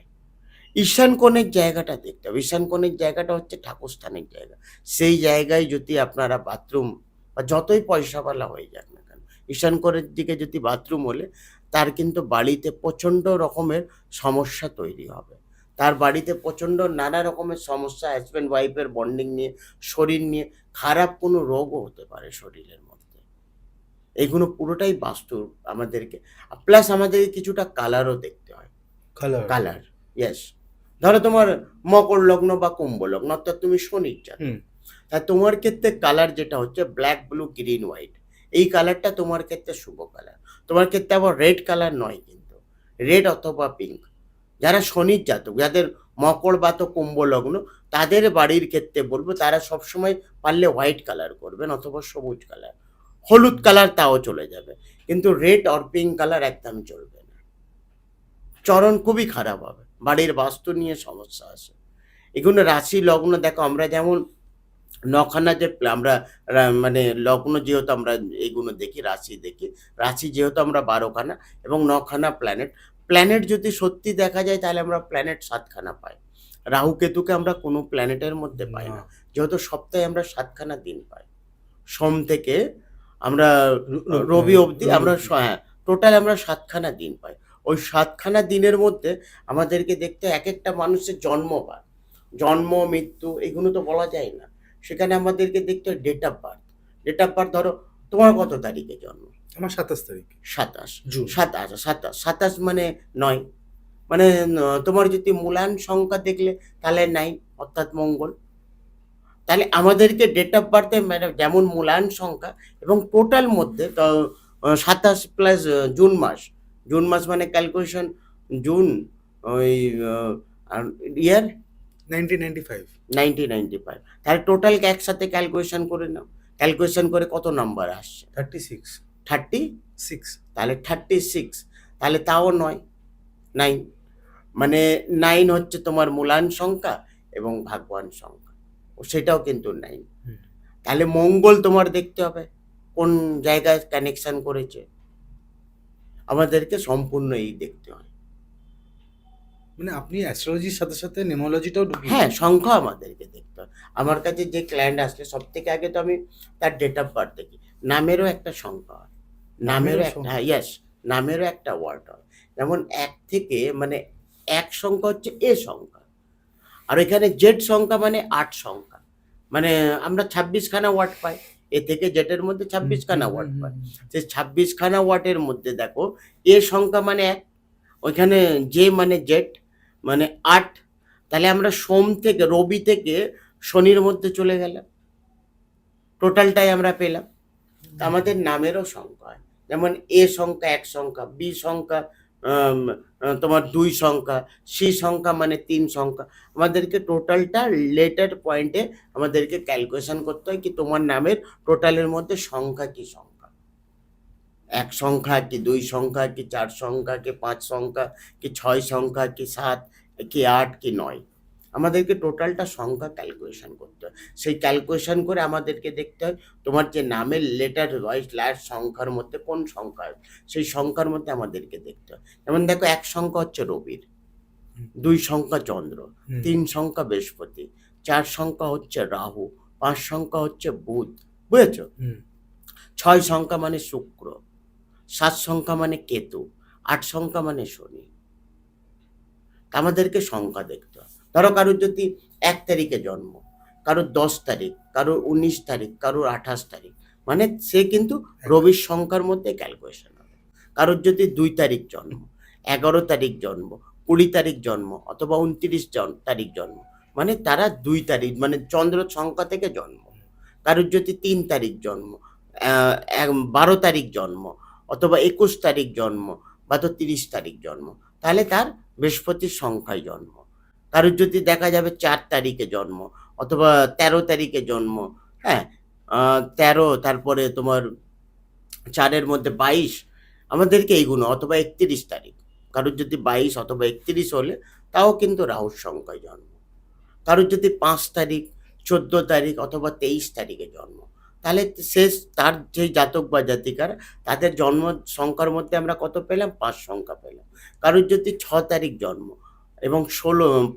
ঈশান কোণের জায়গাটা দেখতে হবে। ঈশান কোণের জায়গাটা হচ্ছে ঠাকুরস্থানের জায়গা। সেই জায়গায় যদি আপনারা বাথরুম, বা যতই পয়সাওয়ালা হয়ে যাক না কেন, ঈশান কোণের দিকে যদি বাথরুম হলে তার কিন্তু বাড়িতে প্রচণ্ড রকমের সমস্যা তৈরি হবে। তার বাড়িতে প্রচণ্ড নানা রকমের সমস্যা, হাজব্যান্ড ওয়াইফের বন্ডিং নিয়ে, শরীর নিয়ে খারাপ কোনো রোগও হতে পারে শরীরের মধ্যে। এইগুলো পুরোটাই বাস্তু আমাদেরকে, প্লাস আমাদেরকে কিছুটা কালারও দেখতে হয়। Colour, yes. ধরো তোমার মকর লগ্ন বা কুম্ভ লগ্ন, অর্থাৎ তুমি শনির জাতক, তা তোমার ক্ষেত্রে কালার যেটা হচ্ছে ব্ল্যাক, ব্লু, গ্রিন, হোয়াইট, এই কালারটা তোমার ক্ষেত্রে শুভ কালার। তোমার ক্ষেত্রে আবার রেড কালার নয়, কিন্তু রেড অথবা পিঙ্ক। যারা শনির জাতক, যাদের মকর বা তো কুম্ভ লগ্ন, তাদের বাড়ির ক্ষেত্রে বলবো তারা সবসময় পারলে হোয়াইট কালার করবেন, অথবা সবুজ কালার। হলুদ কালার তাও চলে যাবে, কিন্তু রেড আর পিঙ্ক কালার একদম চলবে না। চরণ খুবই খারাপ হবে, বাড়ির বাস্তু নিয়ে সমস্যা আসে। এগুলো রাশি লগ্ন দেখো, আমরা যেমন নখানা যে আমরা লগ্ন যেহেতু আমরা এইগুলো দেখি, রাশি দেখি, রাশি যেহেতু আমরা 12খানা এবং 9খানা প্ল্যানেট যদি সত্যি দেখা যায়, তাহলে আমরা প্ল্যানেট 7খানা পাই। রাহু কেতুকে আমরা কোনো প্ল্যানেটের মধ্যে পাই না, যেহেতু সপ্তাহে আমরা 7খানা দিন পাই। সোম থেকে আমরা রবি অবধি আমরা টোটাল আমরা 7খানা দিন পাই। ওই 7খানা দিনের মধ্যে আমাদেরকে দেখতে এক একটা মানুষের জন্ম মৃত্যু এগুলো তো বলা যায় না, সেখানে আমাদেরকে দেখতে হয় date of birth. Date of birth ধরো তোমার কত তারিখে জন্ম? আমার 27 তারিখ। 27 জুন। 27 মানে 9, তোমার যদি মূলান সংখ্যা দেখলে তাহলে 9, অর্থাৎ মঙ্গল। তাহলে আমাদেরকে ডেট অফ বার্থে যেমন মূলান সংখ্যা এবং টোটাল মধ্যে 27 প্লাস জুন মাস মানে ক্যালকুলেশন জুন, ওই ইয়ার 1995, তাহলে টোটালকে একসাথে ক্যালকুলেশন করে নাও। ক্যালকুলেশন করে কত নাম্বার আসছে? 36। তাহলে 36, তাহলে তাও 9 মানে 9 হচ্ছে তোমার মূলান সংখ্যা এবং ভাগবান সংখ্যা, ও সেটাও কিন্তু 9। তাহলে মঙ্গল তোমার দেখতে হবে কোন জায়গায় কানেকশন করেছে, আমাদেরকে সম্পূর্ণ এই দেখতে হয়। মানে আপনি অ্যাস্ট্রোলজির সাথে সাথে নিউমোলজিটাও হ্যাঁ, সংখ্যা আমাদেরকে দেখতে হয়। আমার কাছে যে ক্লায়েন্ট আসলে সব থেকে আগে তো আমি তার ডেট অফ বার্থ দেখি। নামেরও একটা সংখ্যা হয়, নামেরও একটা, ইয়েস, নামেরও একটা ওয়ার্ড হয়। যেমন 1 থেকে এক সংখ্যা হচ্ছে এ সংখ্যা, আর এখানে জেড সংখ্যা মানে 8 সংখ্যা, আমরা 26খানা ওয়ার্ড পাই। এ থেকে জেটের মধ্যে 26খানা ওয়ার্ড পাই। সেই 26খানা ওয়ার্ডের মধ্যে দেখো এ সংখ্যা মানে 1, ওইখানে জে মানে জেড 8, তাহলে আমরা সোম থেকে রবি থেকে শনির মধ্যে চলে গেলাম, টোটালটাই আমরা পেলাম। তা আমাদের নামেরও সংখ্যা হয়, যেমন এ সংখ্যা 1 সংখ্যা, বি সংখ্যা তোমার 2 সংখ্যা, সি সংখ্যা মানে 3 সংখ্যা। আমাদেরকে টোটালটা লেটার পয়েন্টে আমাদেরকে ক্যালকুলেশন করতে হয় কি তোমার নামের টোটালের মধ্যে সংখ্যা কি সংখ্যা, 1 সংখ্যা কি 2 সংখ্যা কি 4 সংখ্যা কি 5 সংখ্যা কি 6 সংখ্যা কি 7 কি 8 কি 9। আমাদেরকে টোটালটা সংখ্যা ক্যালকুলেশন করতে হয়। সেই ক্যালকুলেশন করে আমাদেরকে দেখতে হয় তোমার যে নামের লেটার ওয়াইজ লাস্ট সংখ্যার মধ্যে কোন সংখ্যা, সেই সংখ্যার মধ্যে আমাদেরকে দেখতে হয়। যেমন দেখো 1 সংখ্যা হচ্ছে রবির, 2 সংখ্যা চন্দ্র, 3 সংখ্যা বৃহস্পতি, 4 সংখ্যা হচ্ছে রাহু, 5 সংখ্যা হচ্ছে বুধ, বুঝেছো? 6 সংখ্যা মানে শুক্র, 7 সংখ্যা মানে কেতু, 8 সংখ্যা মানে শনি। আমাদেরকে সংখ্যা দেখতে হয়। ধরো কারোর যদি 1 তারিখে জন্ম, কারোর 10 তারিখ, কারোর 19 তারিখ, কারোর 28 তারিখ, মানে সে কিন্তু রবির সংখ্যার মধ্যে ক্যালকুলেশন হবে। কারোর যদি 2 তারিখ জন্ম, 11 তারিখ জন্ম, 20 তারিখ জন্ম অথবা 29 তারিখ জন্ম, মানে তারা 2 তারিখ মানে চন্দ্র সংখ্যা থেকে জন্ম। কারোর যদি 3 তারিখ জন্ম, 12 তারিখ জন্ম অথবা 21 তারিখ জন্ম বা তো 30 তারিখ জন্ম, তাহলে তার বৃহস্পতির সংখ্যায় জন্ম। কারোর যদি দেখা যাবে 4 তারিখে জন্ম অথবা 13 তারিখে জন্ম, হ্যাঁ 13 তারপরে তোমার 4-এর মধ্যে 22, আমাদেরকে এইগুলো অথবা 31 তারিখ, কারোর যদি 22 অথবা 31 হলে তাও কিন্তু রাহুর সংখ্যায় জন্ম। কারোর যদি 5 তারিখ, 14 তারিখ অথবা 23 তারিখে জন্ম, তাহলে শেষ তার যে জাতক বা জাতিকার তাদের জন্ম সংখ্যার মধ্যে আমরা কত পেলাম, 5 সংখ্যা পেলাম। কারোর যদি 6 তারিখ জন্ম এবং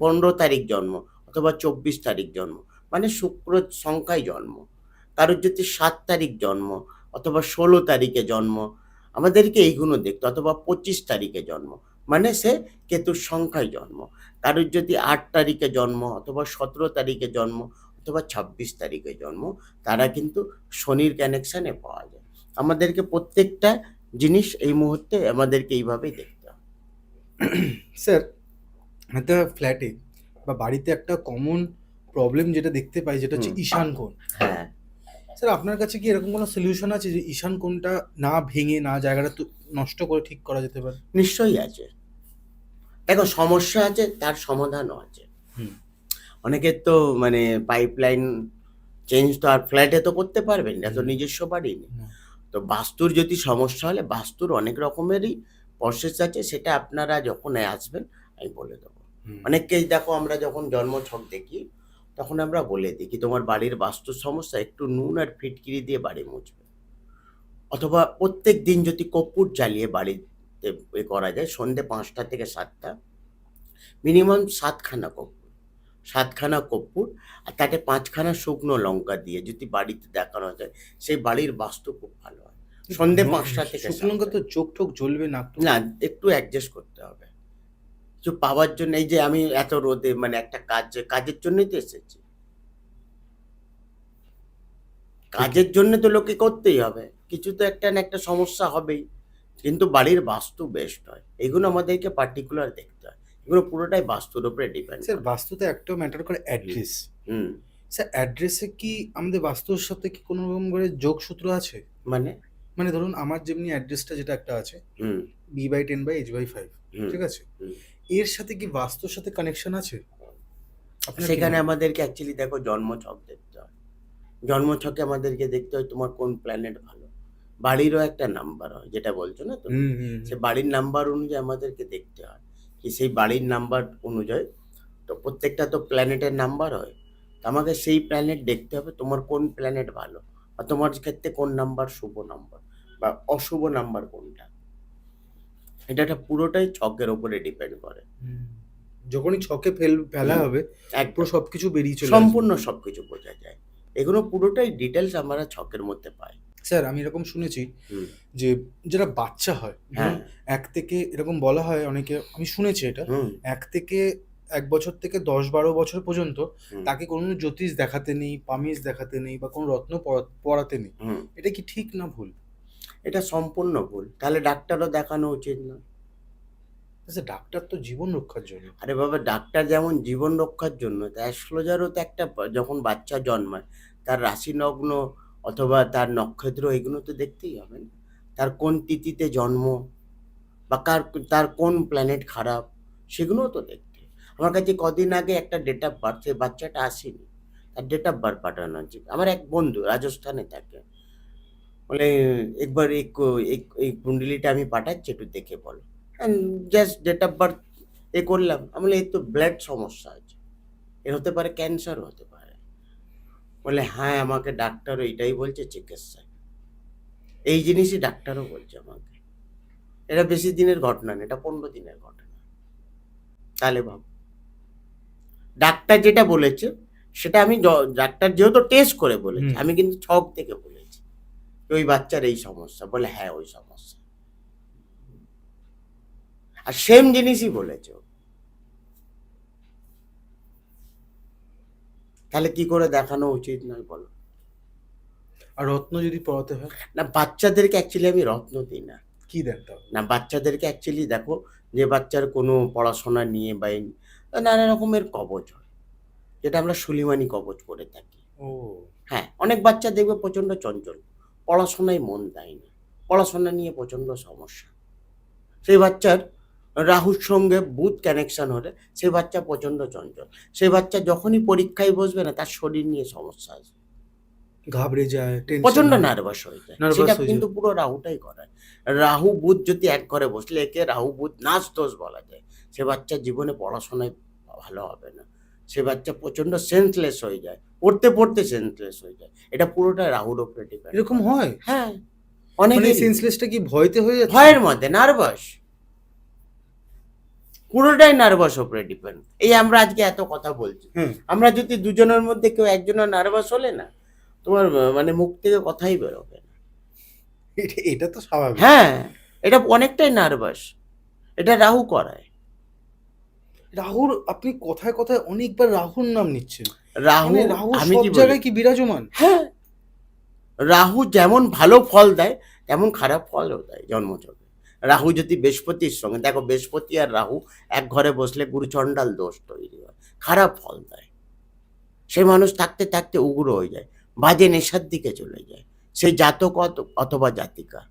15 তারিখ জন্ম অথবা 24 তারিখ জন্ম, মানে শুক্র সংখ্যায় জন্ম। কারোর যদি 7 তারিখ জন্ম অথবা 16 তারিখে জন্ম, আমাদেরকে এইগুলো দেখতে, অথবা 25 তারিখে জন্ম, মানে সে কেতুর সংখ্যায় জন্ম। কারোর যদি 8 তারিখে জন্ম অথবা 17 তারিখে জন্ম অথবা 26 তারিখে জন্ম, তারা কিন্তু শনির কানেকশানে পাওয়া যায়। আমাদেরকে প্রত্যেকটা জিনিস এই মুহূর্তে আমাদেরকে এইভাবেই দেখতে হবে। স্যার, একটা ফ্ল্যাটে বা বাড়িতে একটা কমন প্রবলেম যেটা দেখতে পাই যেটা হচ্ছে ঈশান কোণ। হ্যাঁ, স্যার, আপনার কাছে কি এরকম কোনো সলিউশন আছে যে ঈশান কোণটা না ভেঙে না জায়গাটা নষ্ট করে ঠিক করা যেতে পারে? নিশ্চয়ই আছে। দেখো সমস্যা আছে, তার সমাধানও আছে। অনেকের তো মানে পাইপলাইন চেঞ্জ তো আর ফ্ল্যাটে তো করতে পারবেন না, তো নিজস্ব বাড়ি নেই। তো বাস্তুর যদি সমস্যা হলে বাস্তুর অনেক রকমেরই প্রসেস আছে, সেটা আপনারা যখন আসবেন আমি বলে দেবো। অনেককেই দেখো আমরা যখন জন্মছক দেখি তখন আমরা বলে দিই কি তোমার বাড়ির বাস্তুর সমস্যা, একটু নুন আর ফিটকিরি দিয়ে বাড়ি মুছবে, অথবা প্রত্যেক দিন যদি কর্পূর জ্বালিয়ে বাড়িতে করা যায় সন্ধ্যে 5টা থেকে 7টা, মিনিমাম 7খানা কর্পূর, 7খানা কর্পূর আর তাতে 5খানা শুকনো লঙ্কা দিয়ে যদি বাড়িতে দেখানো যায়, সেই বাড়ির বাস্তু খুব ভালো হয়। সন্ধ্যে 5টা থেকে শুকনো লঙ্কা তো চোখ টোক জ্বলবে না? না, একটু অ্যাডজাস্ট করতে হবে কিছু পাওয়ার জন্য। এই যে আমি এত রোদে মানে একটা কাজের জন্যই তো এসেছি, কাজের জন্য তো লোকে করতেই হবে, কিছু তো একটা না একটা সমস্যা হবেই, কিন্তু বাড়ির বাস্তু বেস্ট হয়। এগুলো আমাদেরকে পার্টিকুলার দেখতে হয়, এগুলো পুরোটাই বাস্তুর উপরে ডিপেন্ড স্যার, করে। বাস্তুতে একটাও ম্যাটার করে অ্যাড্রেস। হুম, স্যার, অ্যাড্রেসে কি আমাদের বাস্তুর সাথে কি কোনো রকম করে যোগসূত্র আছে? মানে মানে ধরুন আমার যেমনি অ্যাড্রেসটা যেটা একটা আছে হুম B/10/H/5, হুম ঠিক আছে, হুম। এর সাথে কি বাস্তুর সাথে কানেকশন আছে? আপনার কি সেখানে মনে হয়? আমাদেরকে অ্যাকচুয়ালি দেখো জন্মছক দেখতে হয়। জন্মছকে আমাদেরকে দেখতে হয় তোমার কোন প্ল্যানেট ভালো। বাড়িরও একটা নাম্বার হয়, যেটা বলছো না তুমি, সে বাড়ির নাম্বার অনুযায়ী আমাদেরকে দেখতে হয় কি সেই বাড়ির নাম্বার অনুযায়ী তো প্রত্যেকটা তো প্ল্যানেটের নাম্বার হয়। তো আমাকে সেই প্ল্যানেট দেখতে হবে তোমার কোন প্ল্যানেট ভালো, আর তোমার ক্ষেত্রে কোন নাম্বার শুভ নাম্বার বা অশুভ নাম্বার কোনটা। এটা একটা পুরোটাই ছকের উপরে ডিপেন্ড করে। যখনই ছকে ফেলা হবে একদম পুরো সবকিছু বেরিয়ে চলে সম্পূর্ণ আসবে। সবকিছু বোঝা যায়। এগুলো পুরোটাই ডিটেলস আমরা ছকের মধ্যে পাই। স্যার, আমি এরকম শুনেছি হুম, যে যারা বাচ্চা হয়, হ্যাঁ, ধরুন 1 থেকে এরকম বলা হয় অনেকে, আমি শুনেছি এটা, হুম, 1 থেকে 1 বছর থেকে 10-12 বছর পর্যন্ত হুম, তাকে কোনো জ্যোতিষ দেখাতে নেই, পামিশ দেখাতে নেই বা কোনো রত্ন পড়াতে নেই। হুম। এটা কি ঠিক না ভুল? এটা সম্পূর্ণ ভুল। তাহলে ডাক্তারও দেখানো উচিত না। ডাক্তার তো জীবন রক্ষার জন্য। আরে বাবা, ডাক্তার যেমন জীবন রক্ষার জন্য, তা অ্যাস্ট্রোলজারও তো একটা যখন বাচ্চা জন্মায় তার রাশি লগ্ন অথবা তার নক্ষত্র এগুলো তো দেখতেই হবে না। তার কোন তিথিতে জন্ম বা তার কোন প্ল্যানেট খারাপ সেগুলোও তো দেখতে। আমার কাছে কদিন আগে একটা ডেট অফ বার্থ, সেই বাচ্চাটা আসেনি, তার ডেট অফ বার্থ পাঠানো হচ্ছে। আমার এক বন্ধু রাজস্থানে থাকে, বলে একবার এই কুণ্ডলিটা আমি পাঠাচ্ছি, একটু দেখে বলো। জাস্ট ডেট অফ বার্থ করলাম, আমি বলি, এর তো ব্লাড সমস্যা আছে, এর হতে পারে ক্যান্সারও হতে পারে। বলে হ্যাঁ, আমাকে ডাক্তারও এটাই বলছে চিকিৎসা। এই জিনিসই ডাক্তারও বলছে আমাকে। এটা বেশি দিনের ঘটনা না, এটা 15 দিনের ঘটনা। তাহলে ভাব, ডাক্তার যেটা বলেছে সেটা আমি ডাক্তার যেহেতু টেস্ট করে বলেছে, আমি কিন্তু ছক থেকে বলেছি ওই বাচ্চার এই সমস্যা। বলে হ্যাঁ, ওই সমস্যা। আর সেম জিনিসই বলেছে। তাহলে কি করে দেখানো উচিত নয় বলো? আর রত্ন যদি পড়াতে হয়? না, বাচ্চাদেরকে অ্যাকচুয়ালি আমি রত্ন দিই না। কি দেন তাহলে? না, বাচ্চাদেরকে অ্যাকচুয়ালি দেখো, যে বাচ্চার কোনো পড়াশোনা নিয়ে বা নানা রকমের কবচ হয়, যেটা আমরা সুলিমানি কবচ করে থাকি। ও, হ্যাঁ, অনেক বাচ্চা দেখবে প্রচণ্ড চঞ্চল, পড়াশোনায় মন দেয় না, পড়াশোনা নিয়ে প্রচণ্ড সমস্যা। সেই বাচ্চার রাহুর সঙ্গে বুধ কানেকশন হলে সেই বাচ্চা প্রচণ্ড চঞ্চল। সেই বাচ্চা যখনই পরীক্ষায় বসবে না, তার শরীর নিয়ে সমস্যা আসবে, ঘাবড়ে যায়, প্রচণ্ড টেনশন, নার্ভাস হয়ে যায়। নার্ভাস সেটা হয়ে কিন্তু যায়। পুরো রাহুটাই করায়। রাহু বুধ যদি এক ঘরে বসলে, একে রাহু বুধ নাচ দোষ বলা যায়। সে বাচ্চার জীবনে পড়াশোনায় ভালো হবে না, সে বাচ্চা প্রচণ্ড সেন্সলেস হয়ে যায়, পড়তে পড়তে সেন্সলেস হয়ে যায়। এটা পুরোটা রাহুর ওপরে ডিপেন্ড। এরকম হয়? হ্যাঁ, মানে অনেকেরই। সেন্সলেসটা কি ভয়তে হয়ে যাচ্ছে? ভয়ের মধ্যে নার্ভাস, পুরোটাই নার্ভাস ওপরে ডিপেন্ড। এই আমরা আজকে এত কথা বলছি, হুম। আমরা যদি দুজনের মধ্যে কেউ একজনের নার্ভাস হলে না, তোমার মানে মুখ থেকে কথাই বেরোবে না। এটা তো স্বাভাবিক। হ্যাঁ, এটা অনেকটাই নার্ভাস, এটা রাহু করায়। রাহুর, আপনি কথায় কথায় অনেকবার রাহুর নাম নিচ্ছেন। রাহু, মানে রাহু আমি সব কি বলি, জায়গায় কি বিরাজমান? হ্যাঁ, রাহু যেমন ভালো ফল দেয় তেমন খারাপ ফলও দেয় জন্মছকে। রাহু যদি বৃহস্পতির সঙ্গে, দেখো বৃহস্পতি আর রাহু এক ঘরে বসলে গুরুচণ্ডাল দোষ তৈরি হয়, খারাপ ফল দেয়। সে মানুষ থাকতে থাকতে উগ্র হয়ে যায়, বাজে নেশার দিকে চলে যায়, সেই জাতক অথবা জাতিকা।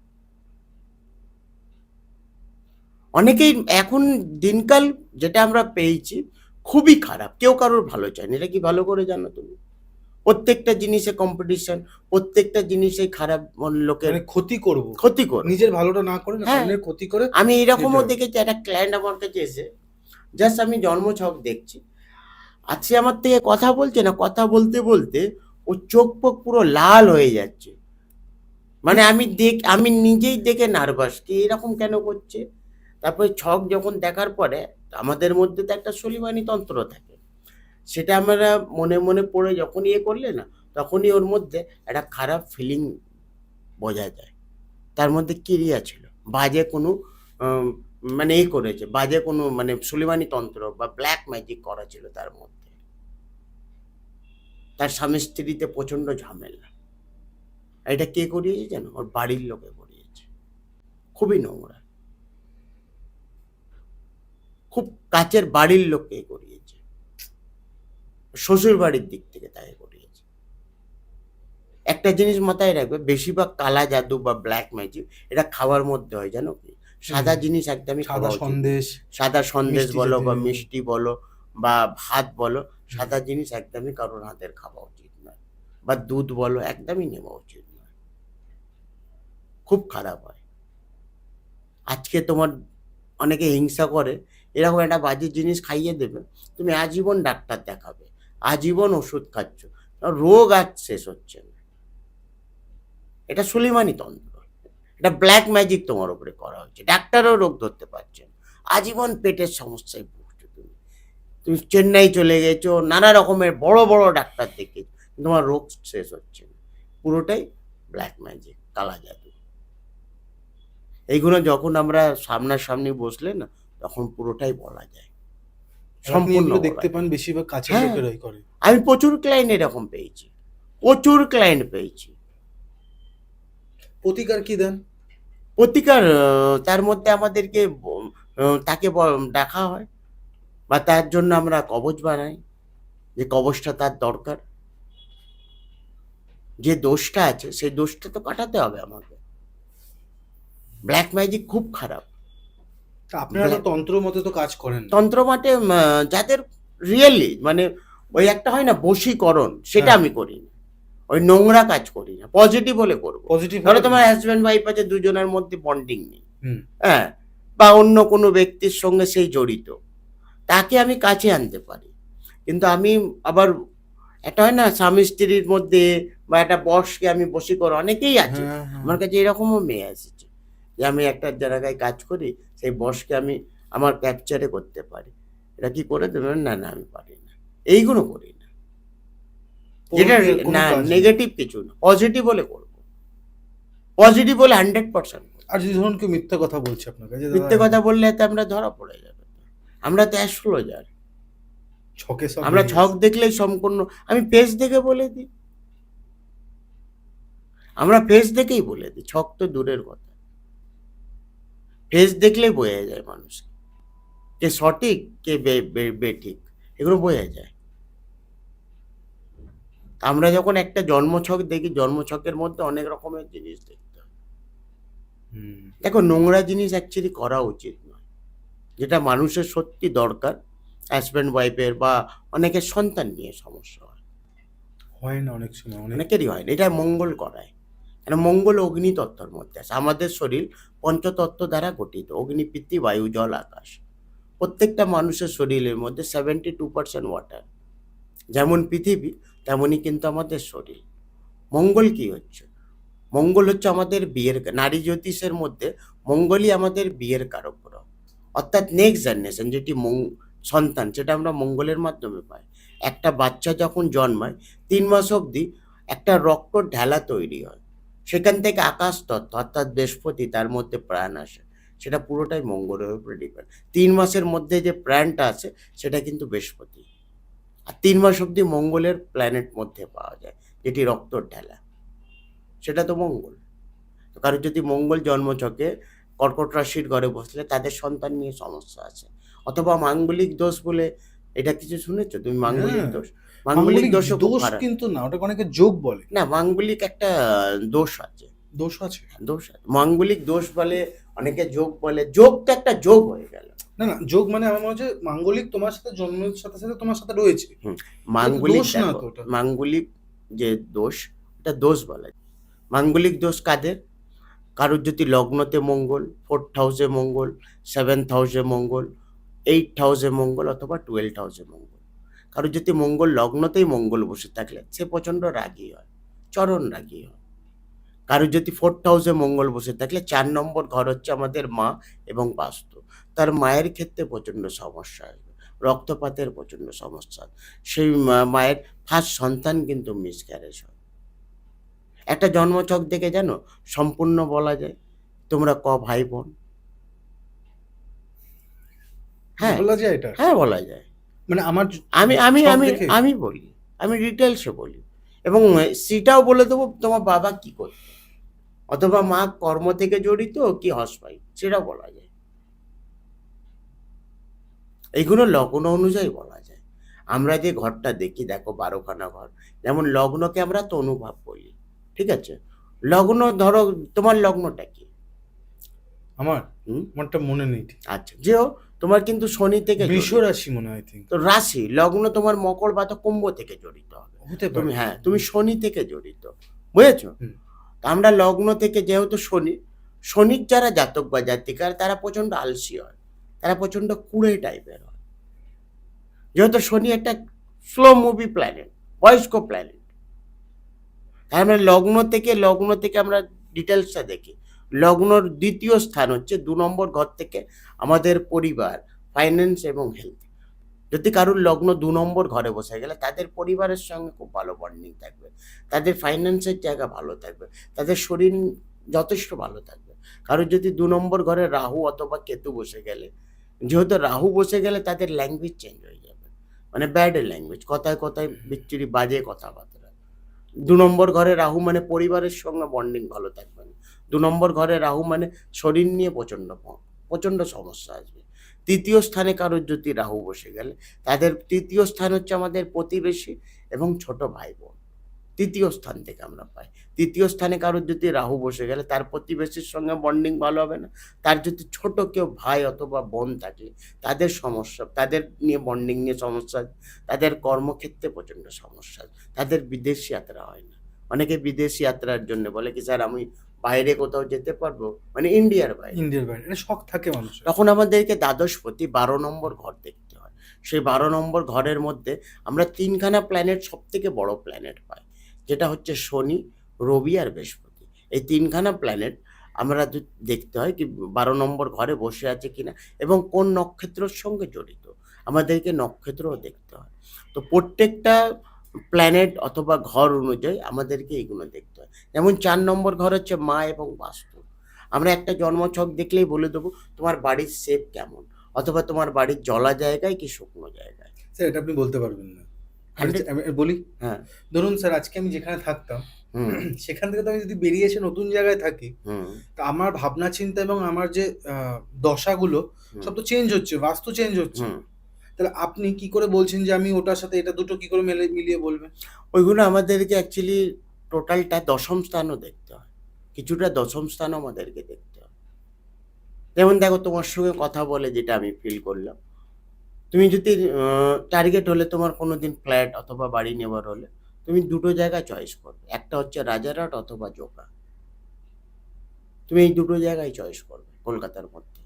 অনেকেই এখন দিনকাল যেটা আমরা পেয়েছি খুবই খারাপ, কেউ কারোর ভালো চায় না। এটা কি ভালো করে জানো তুমি? প্রত্যেকটা জিনিসে কম্পিটিশন, প্রত্যেকটা জিনিসে খারাপ লোকের মানে ক্ষতি করব, ক্ষতি করে। নিজের ভালোটা না করে না, হ্যাঁ, অন্যের ক্ষতি করে। আমি এরকমও যেতে হবে। দেখেছি, একটা ক্লায়েন্ট আমার কাছে এসে জাস্ট আমি জন্মছক দেখছি, আজকে আমার থেকে কথা বলছে না, কথা বলতে বলতে ও চোখ পোক পুরো লাল হয়ে যাচ্ছে। মানে আমি নিজেই দেখে নার্ভাস, কি এরকম কেন করছে। তারপরে ছক যখন দেখার পরে, আমাদের মধ্যে তো একটা সলিমানি তন্ত্র থাকে, সেটা আমরা মনে মনে পড়ে যখন করলে না, তখনই ওর মধ্যে একটা খারাপ ফিলিং বোঝা যায়। তার মধ্যে ক্রিয়া ছিল, বাজে কোনো মানে করেছে, বাজে কোনো মানে সুলিমানি তন্ত্র বা ব্ল্যাক ম্যাজিক করা ছিল তার মধ্যে। তার স্বামী স্ত্রীতে প্রচণ্ড ঝামেলা। এটা কে করিয়েছে জানো? ওর বাড়ির লোকে করিয়েছে। খুবই নোংরা, খুব কাছের বাড়ির লোককে করিয়েছে, শ্বশুর বাড়ির দিক থেকে তাকে করিয়েছে। একটা জিনিস মাথায় রাখবে, বেশিরভাগ কালা জাদু বা ব্ল্যাক ম্যাজিক এটা খাওয়ার মধ্যে হয়, জানো কি? সাদা জিনিস একদমই সাদা খাওয়া উচিত না। সন্দেশ, সাদা সন্দেশ মিষ্টি বলো বা জাতীয়। মিষ্টি বলো বা ভাত বলো, সাদা জিনিস একদমই কারোর হাতের খাওয়া উচিত নয়। বা দুধ বলো, একদমই নেওয়া উচিত নয়, খুব খারাপ হয়। আজকে তোমার অনেকে হিংসা করে, এরকম একটা বাজে জিনিস খাইয়ে দেবে, তুমি আজীবন ডাক্তার দেখাবে, আজীবন ওষুধ খাচ্ছ, রোগ আজ শেষ হচ্ছে না। এটা সুলিমানি তন্ত্র, এটা ব্ল্যাক ম্যাজিক তোমার উপরে করা হয়েছে। ডাক্তারও রোগ ধরতে পারছেন, আজীবন পেটের সমস্যায় ভুগছো তুমি। তুমি চেন্নাই চলে গেছো, নানা রকমের বড় বড় ডাক্তার দেখে তোমার রোগ শেষ হচ্ছে না। পুরোটাই ব্ল্যাক ম্যাজিক, কালা জাদু। এইগুলো যখন আমরা সামনাসামনি বসলে না, তখন পুরোটাই বলা যায়, আর আপনি সম্পূর্ণ এগুলো বলা দেখতে যায়। পান বেশিরভাগ কাছের হ্যাঁ, লোকেরাই করে। আমি প্রচুর ক্লায়েন্ট এরকম পেয়েছি, প্রচুর ক্লায়েন্ট পেয়েছি। প্রতিকার কি দেন? প্রতিকার তার মধ্যে আমাদেরকে তাকে ডাকা হয় বা তার জন্য আমরা কবচ বানাই, যে কবচটা তার দরকার। যে দোষটা আছে সেই দোষটা তো কাটাতে হবে আমাকে। ব্ল্যাক ম্যাজিক খুব খারাপ। তা আপনারা তো তন্ত্র মতে তো কাজ করেন না। তন্ত্র মাঠে যাদের রিয়েলি মানে ওই একটা হয় না বশীকরণ, সেটা হ্যাঁ। আমি করি না। ওই নোংরা কাজ করি না, পজিটিভ হলে করবো। পজিটিভ ধরো তোমার হাজব্যান্ড ওয়াইফ আছে, দুজনের মধ্যে বন্ডিং নেই, হুম। হ্যাঁ, বা অন্য কোনো ব্যক্তির সঙ্গে সেই জড়িত, তাকে আমি কাছে আনতে পারি। কিন্তু আমি আবার একটা হয় না স্বামী স্ত্রীর মধ্যে, বা একটা বসকে আমি বশীকরণ, অনেকেই আছে। হ্যাঁ, হ্যাঁ। আমার কাছে এরকমও মেয়ে এসেছে যে আমি একটা জায়গায় কাজ করি, সেই বসকে আমি আমার ক্যাপচারে করতে পারি। এটা কি করে দেবেন? না না, আমি পারি না, এইগুলো করি না। যেটা কোনো না কাজ নেই। নেগেটিভ কিছু না, পজিটিভ হলে করবো। পজিটিভ হলে 100%। আর যদি ধরুন কেউ মিথ্যা কথা বলছে আপনাকে, যে মিথ্যে কথা বললে তো আমরা ধরা পড়ে যাবে। আমরা তো অ্যাস্ট্রোলজার, ছকে সব আমরা বেরিয়ে ছক আসে। দেখলেই সম্পূর্ণ, আমি ফেস দেখে বলে দিই। আমরা ফেস দেখেই বলে দিই, ছক তো দূরের কথা। ফেস দেখলেই বোঝা যায় মানুষকে, কে সঠিক কে বেঠিক, এগুলো বোঝা যায়। আমরা যখন একটা জন্মছক দেখি, জন্মছকের মধ্যে অনেক রকমের জিনিস দেখতে হয়। হুম। দেখো, নোংরা জিনিস অ্যাকচুয়ালি করা উচিত নয়। যেটা মানুষের সত্যি দরকার, হাজব্যান্ড ওয়াইফের বা অনেকের সন্তান নিয়ে সমস্যা হয়, হয় না অনেক সময়, অনেকেরই হয় না। এটা মঙ্গল করায়। কেন? মঙ্গল অগ্নিতত্ত্বর মধ্যে আছে। আমাদের শরীর পঞ্চতত্ত্ব দ্বারা গঠিত: অগ্নি, পৃথিবী, বায়ু, জল, আকাশ। প্রত্যেকটা মানুষের শরীরের মধ্যে 72% ওয়াটার। যেমন পৃথিবী, তেমনই কিন্তু আমাদের শরীর। মঙ্গল কি হচ্ছে? মঙ্গল হচ্ছে আমাদের বিয়ের, নারী জ্যোতিষের মধ্যে মঙ্গলই আমাদের বিয়ের কারক গ্রহ। অর্থাৎ নেক্সট জেনারেশন যেটি সন্তান, সেটা আমরা মঙ্গলের মাধ্যমে পাই। একটা বাচ্চা যখন জন্মায় 3 মাস অবধি একটা রক্ত ঢেলা তৈরি হয়, সেখান থেকে আকাশ তত্ত্ব অর্থাৎ বৃহস্পতি, তার মধ্যে প্রাণ আসে। সেটা পুরোটাই মঙ্গলের উপরে ডিপেন্ড। 3 মাসের মধ্যে যে প্রাণটা আসে সেটা কিন্তু বৃহস্পতি। আর 3 মাস অবধি মঙ্গলের প্ল্যানেট মধ্যে পাওয়া যায়, যেটি রক্তর ঢেলা, সেটা তো মঙ্গল। তো কারোর যদি মঙ্গল জন্মছকে কর্কট রাশির ঘরে বসলে তাদের সন্তান নিয়ে সমস্যা আছে। অথবা মাঙ্গলিক দোষ বলে, এটা কিছু শুনেছো তুমি? মাঙ্গলিক হ্যাঁ। দোষ, মাঙ্গলিক দোষও খুব দোষ খারাপ। কিন্তু না, ওটাকে অনেকে যোগ বলে। না, মাঙ্গলিক একটা দোষ আছে। দোষ আছে? দোষ আছে, মাঙ্গলিক দোষ বলে, অনেকে যোগ বলে। যোগ তো একটা যোগ হয়ে গেল। না না, যোগ মানে আমার মনে হচ্ছে মাঙ্গলিক তোমার সাথে জন্মের সাথে সাথে তোমার সাথে রয়েছে। মাঙ্গলিক দোষ না দেখো, তো ওটা। মাঙ্গলিক যে দোষ, এটা দোষ বলে। মাঙ্গলিক দোষ কাদের? কারোর যদি লগ্নতে মঙ্গল, 4th হাউসে মঙ্গল, 7th হাউসে মঙ্গল, 8th হাউসে মঙ্গল, অথবা 12th হাউসে মঙ্গল। কারোর যদি মঙ্গল লগ্নতেই মঙ্গল বসে থাকলে সে প্রচণ্ড রাগী হয়, চরম রাগী হয়। কারোর যদি 4th হাউসে মঙ্গল বসে থাকলে, 4 নম্বর ঘর হচ্ছে আমাদের মা এবং বাস্তু, তার মায়ের ক্ষেত্রে প্রচণ্ড সমস্যা আসবে, রক্তপাতের প্রচণ্ড সমস্যা। সেই মায়ের ফার্স্ট সন্তান কিন্তু মিসক্যারেজ হয়। একটা জন্মছক দেখে জানো সম্পূর্ণ বলা যায় তোমরা ভাই বোন। হ্যাঁ, বলা যায় এটা? হ্যাঁ বলা যায়। মানে আমার আমি আমি ছক আমি দেখে? আমি বলি, আমি ডিটেলসে বলি, এবং সেটাও বলে দেবো তোমার বাবা কি করতো, অথবা মা কর্ম থেকে জড়িত কি হসপাই, সেটাও বলা যায়। এইগুলো লগ্ন অনুযায়ী বলা যায়। আমরা যে ঘরটা দেখি, দেখো 12খানা ঘর, যেমন লগ্নকে আমরা তনুভাব বলি, ঠিক আছে? লগ্ন ধরো, তোমার লগ্নটা কি? আমার হুম, আমারটা মনে নেই ঠিক। আচ্ছা, যেও তোমার কিন্তু শনি থেকে বৃষ জড়িত। রাশি মনে হয়, থিঙ্ক। তো রাশি লগ্ন তোমার মকর বা তো কুম্ভ থেকে জড়িত হবে। হতে তুমি, পারে। হ্যাঁ, তুমি শনি থেকে জড়িত, বুঝেছো? হুম। তো আমরা লগ্ন থেকে, যেহেতু শনির যারা জাতক বা জাতিকার, তারা প্রচণ্ড আলসি হয়, তারা প্রচণ্ড কুড়ে টাইপের হয়। যেহেতু শনি একটা স্লো মুভি প্ল্যানেট, বয়স্ক প্ল্যানেট, আমরা লগ্ন থেকে আমরা ডিটেলসটা দেখি। লগ্নর দ্বিতীয় স্থান হচ্ছে 2 নম্বর ঘর থেকে আমাদের পরিবার, ফাইন্যান্স এবং হেলথ। যদি কারোর লগ্ন 2 নম্বর ঘরে বসে গেলে তাদের পরিবারের সঙ্গে খুব ভালো বন্ডিং থাকবে, তাদের ফাইন্যান্সের জায়গা ভালো থাকবে, তাদের শরীর যথেষ্ট ভালো থাকবে। কারোর যদি 2 নম্বর ঘরে রাহু অথবা কেতু বসে গেলে, যেহেতু রাহু বসে গেলে তাদের ল্যাঙ্গুয়েজ চেঞ্জ হয়ে যাবে, মানে ব্যাড ল্যাঙ্গুয়েজ, কথায় কথায় বিচ্ছিরি বাজে কথাবার্তা। 2 নম্বর ঘরে রাহু মানে পরিবারের সঙ্গে বন্ডিং ভালো থাকবে না। 2 নম্বর ঘরে রাহু মানে শরীর নিয়ে প্রচণ্ড সমস্যা আসবে। তৃতীয় স্থানে কারোর যদি রাহু বসে গেলে, তাদের তৃতীয় স্থান হচ্ছে আমাদের প্রতিবেশী এবং ছোট ভাই বোন। তৃতীয় স্থান থেকে আমরা পাই। তৃতীয় স্থানে কারোর যদি রাহু বসে গেলে তার প্রতিবেশীর সঙ্গে বন্ডিং ভালো হবে না। তার যদি ছোট কেউ ভাই অথবা বোন থাকে, তাদের সমস্যা, তাদের নিয়ে বন্ডিং নিয়ে সমস্যা, তাদের কর্মক্ষেত্রে প্রচণ্ড সমস্যা, তাদের বিদেশ যাত্রা হয় না। অনেকে বিদেশ যাত্রার জন্য বলে কি স্যার আমি বাইরে কোথাও যেতে পারবো, মানে ইন্ডিয়ার বাইরে। ইন্ডিয়ার বাইরে এটা শখ থাকে মানুষের। তখন আমাদেরকে দ্বাদশপতি 12 নম্বর ঘর দেখতে হয়। সেই 12 নম্বর ঘরের মধ্যে আমরা 3 খানা প্ল্যানেট, সবথেকে বড় প্ল্যানেট পাই, যেটা হচ্ছে শনি, রবি আর বৃহস্পতি। এই 3 খানা প্ল্যানেট আমরা দেখতে হয় কি 12 নম্বর ঘরে বসে আছে কিনা এবং কোন নক্ষত্রের সঙ্গে জড়িত, আমাদেরকে নক্ষত্রও দেখতে হয়। তো প্রত্যেকটা প্ল্যানেট অথবা ঘর অনুযায়ী আমাদেরকে এইগুলো দেখতে হয়। যেমন 4 নম্বর ঘর হচ্ছে মা এবং বাস্তু। আমরা একটা জন্মছক দেখলেই বলে দেবো তোমার বাড়ির শেপ কেমন, অথবা তোমার বাড়ির জলা জায়গায় কি শুকনো জায়গায়। স্যার এটা আপনি বলতে পারবেন না। Hundred- আমি বলি, হ্যাঁ। ধরুন স্যার আজকে আমি যেখানে থাকতাম হুম সেখান থেকে তো আমি যদি বেরিয়ে এসে নতুন জায়গায় থাকি, হুম তা আমার ভাবনা চিন্তা এবং আমার যে দশাগুলো হুম, সব তো চেঞ্জ হচ্ছে, বাস্তু চেঞ্জ হচ্ছে। হুম। তাহলে আপনি কি করে বলছেন যে আমি ওটার সাথে এটা দুটো কি করে মিলিয়ে বলবেন? ওইগুলো আমাদেরকে অ্যাকচুয়ালি টোটালটা দশম স্থানও দেখতে হয়, কিছুটা দশম স্থানও আমাদেরকে দেখতে হয়। যেমন দেখো তোমার সঙ্গে কথা বলে যেটা আমি ফিল করলাম, তুমি যদি টার্গেট হলে তোমার কোনোদিন ফ্ল্যাট অথবা বাড়ি নেওয়ার হলে তুমি দুটো জায়গা চয়েস করবে, একটা হচ্ছে রাজারহাট অথবা জোকা। তুমি এই দুটো জায়গায় চয়েস করবে কলকাতার মধ্যে।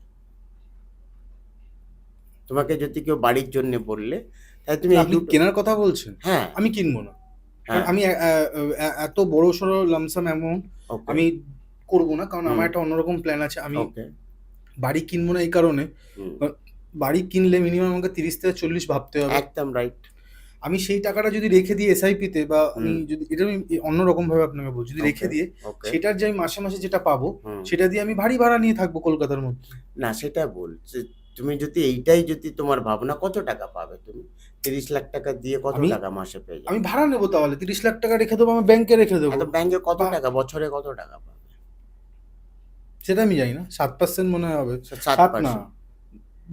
তোমাকে যদি কেউ বাড়ির জন্য বললে তাহলে তুমি এই আপনি দুটো। কেনার কথা বলছেন? হ্যাঁ আমি কিনবো না, কারণ হ্যাঁ আমি এত বড় সড়ো লামসাম অ্যামাউন্ট ওকে আমি করবো না, কারণ আমার হুম একটা অন্যরকম প্ল্যান আছে। আমি ওকে বাড়ি কিনবো না এই কারণে, হুম কারণ বাড়ি কিনলে মিনিমাম আমাকে 30 থেকে 40 ভাবতে হবে। একদম রাইট আমি সেই টাকাটা যদি রেখে দিই এসআইপিতে, বা আমি হুম যদি এটা আমি অন্যরকম ভাবে আপনাকে বলছি, যদি রেখে ওকে দিয়ে ওকে সেটার যে আমি মাসে মাসে যেটা পাবো হুম সেটা দিয়ে আমি বাড়ি ভাড়া নিয়ে থাকবো কলকাতার মধ্যে। না সেটা বলছে, তুমি যদি এইটাই যদি তোমার ভাবনা, কত টাকা পাবে তুমি 30 লাখ টাকা দিয়ে কত আমি টাকা মাসে পেয়ে আমি যাবে? ভাড়া নেবো, তাহলে 30 লাখ টাকা রেখে দেবো, আমি ব্যাংকে রেখে দেবো। এত ব্যাংকে কত বা টাকা, বছরে কত টাকা পাবে? সেটা আমি জানি না, 7% মনে হয় হবে। 7 না, 7%।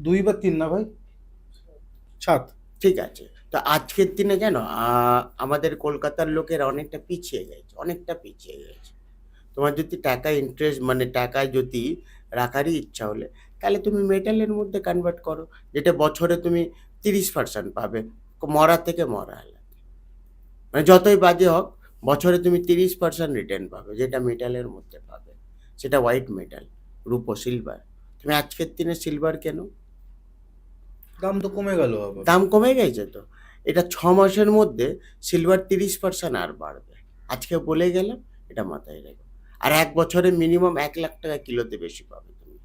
2 বা 3 না ভাই, 7। ঠিক আছে, তো আজকের দিনে জানো আমাদের কলকাতার লোকের অনেকটা পিছিয়ে গেছে, অনেকটা পিছিয়ে গেছে। তোমার যদি টাকা ইন্টারেস্ট মানে টাকায় যদি রাখারই ইচ্ছা হলে, তাহলে তুমি মেটালের মধ্যে কনভার্ট করো, যেটা বছরে তুমি 30% পাবে, মরা থেকে মরা হলে, মানে যতই বাজে হোক বছরে তুমি 30% রিটার্ন পাবে, যেটা মেটালের মধ্যে পাবে। সেটা হোয়াইট মেটাল, রূপো, সিলভার। তুমি আজকের দিনে সিলভার কেন, দাম তো কমে গেল আবার। দাম কমে গেছে তো। এটা 6 মাসের মধ্যে সিলভার 30% আর বাড়বে, আজকে বলে গেলাম, এটা মাথায় রেখো। আর 1 বছরে মিনিমাম 1 লাখ টাকা কিলোতে বেশি পাবে তুমি।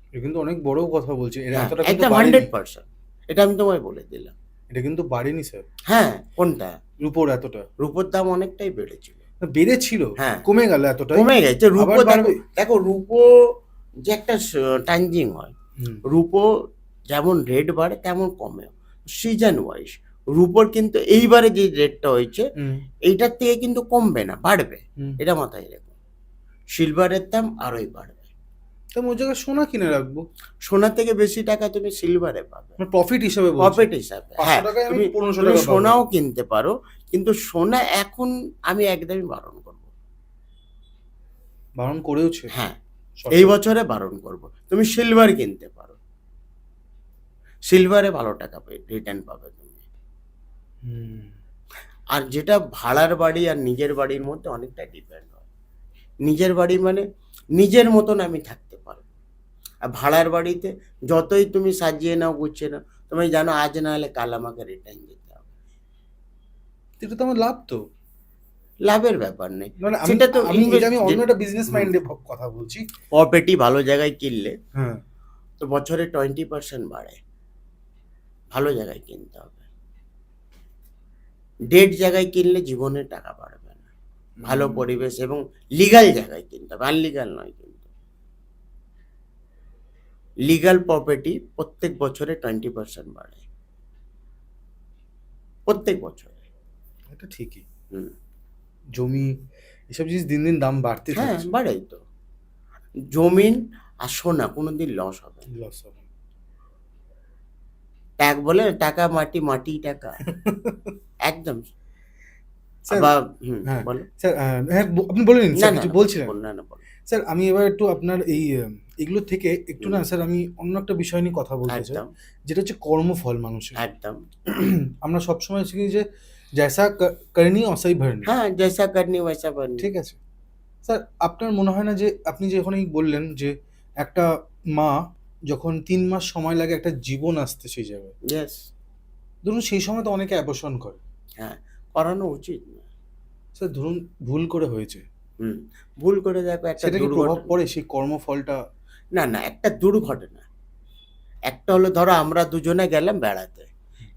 এটা কিন্তু অনেক বড় কথা বলছে, এটা হ্যাঁ এতটা কিন্তু একদম বাড়েনি। 100%, এটা আমি তোমায় বলে দিলাম। এটা কিন্তু বাড়েনি স্যার, হ্যাঁ কোনটা? রুপোর এতটা রূপোর দাম অনেকটাই বেড়েছিল। বেড়েছিল, হ্যাঁ কমে গেল এতটাই। কমে গেছে। রূপো আবার দেখো, বাড়বে। দেখো রূপো যে একটা টাইজিং হয়, হুম রূপো যেমন রেট বাড়ে তেমন কমেও, সিজন ওয়াইজ। রূপোর কিন্তু এইবারে যে রেটটা হয়েছে হুম এইটার থেকে কিন্তু কমবে না, বাড়বে, হুম। এটা মাথায় রেখো। সিলভারের দাম আরোই বাড়বে। তা ওই জায়গায় সোনা কিনে রাখবো, সোনা থেকে বেশি টাকা তুমি সিলভারে পাবে, মানে প্রফিট হিসাবে বলছি। প্রফিট হিসাবে। 500 হ্যাঁ টাকায় আমি তুমি 1500 তুমি টাকা পাবো। সোনাও কিনতে পারো, কিন্তু সোনা এখন আমি একদমই বারণ করবো। বারণ করেওছে হ্যাঁ সরকার। এই বছরে বারণ করব, তুমি সিলভার কিনতে পারো, সিলভারে ভালো টাকা রিটার্ন পাবে তুমি। হুম। আর যেটা ভাড়ার বাড়ি আর নিজের বাড়ির মধ্যে অনেকটা ডিপেন্ড হয়। নিজের বাড়ি মানে নিজের মতন আমি থাকতে পারবো, আর ভাড়ার বাড়িতে যতই তুমি সাজিয়ে নাও গুছিয়ে নাও, তুমি জানো আজ না হলে কাল আমাকে রিটার্ন দিতে হবে। এটা তো আমার লাভ তো, লাভের ব্যাপার নেই, মানে আমি সেটা তো আমি এটা আমি অন্য একটা বিজনেস মাইন্ডে কথা বলছি। প্রপার্টি ভালো জায়গায় কিনলে হ্যাঁ তো বছরে 20% বাড়ে, ভালো জায়গায় কিনতে হবে। ডেড জায়গায় কিনলে জীবনে টাকা বাড়বে না, ভালো পরিবেশ এবং লিগাল জায়গায় কিনতে হবে, আনলিগাল নয়। কিন্তু লিগাল প্রপার্টি প্রত্যেক বছরে 20% বাড়ে, প্রত্যেক বছরে। এটা ঠিকই। হুম জমি এসব জিনিস দিন দিন দাম বাড়তে হ্যাঁ থাকছে, বাড়েই তো। জমিন আর সোনা কোনোদিন লস হবে না। লস হবে। বলে না, টাকা মাটি, মাটি টাকা। একদম। স্যার আবার হ্যাঁ, বলো। স্যার হ্যাঁ, আপনি বলে নিন না, স্যার, না, কিছু না, বলছিলেন। না, না, বলো। স্যার আমি এবার একটু আপনার এই এগুলো থেকে একটু না হুম, স্যার আমি অন্য একটা বিষয় নিয়ে কথা বলতে চাই, একদম, যেটা হচ্ছে কর্মফল মানুষের। একদম। আমরা সবসময় শিখি যে জৈসা করনি ওসাই ভরনি, হ্যাঁ, জৈসা করনি বৈসা বননি। ঠিক আছে? স্যার আপনার মনে হয় না যে আপনি যে এখনই বললেন যে একটা মা যখন ৩ মাস সময় লাগে একটা জীবন আসতে সেই জায়গায়, ইয়েস। ধরুন সেই সময় তো অনেকে অ্যাবর্শন করে। হ্যাঁ, করানো উচিত না। স্যার ধরুন ভুল করে হয়েছে, হুম, ভুল করে দেখো একটা সেটা কি প্রভাব দুর্ঘটনা। পড়ে সেই কর্মফলটা? না, না, একটা দুর্ঘটনা। একটা হলো ধরো আমরা দুজনে গেলাম বেড়াতে।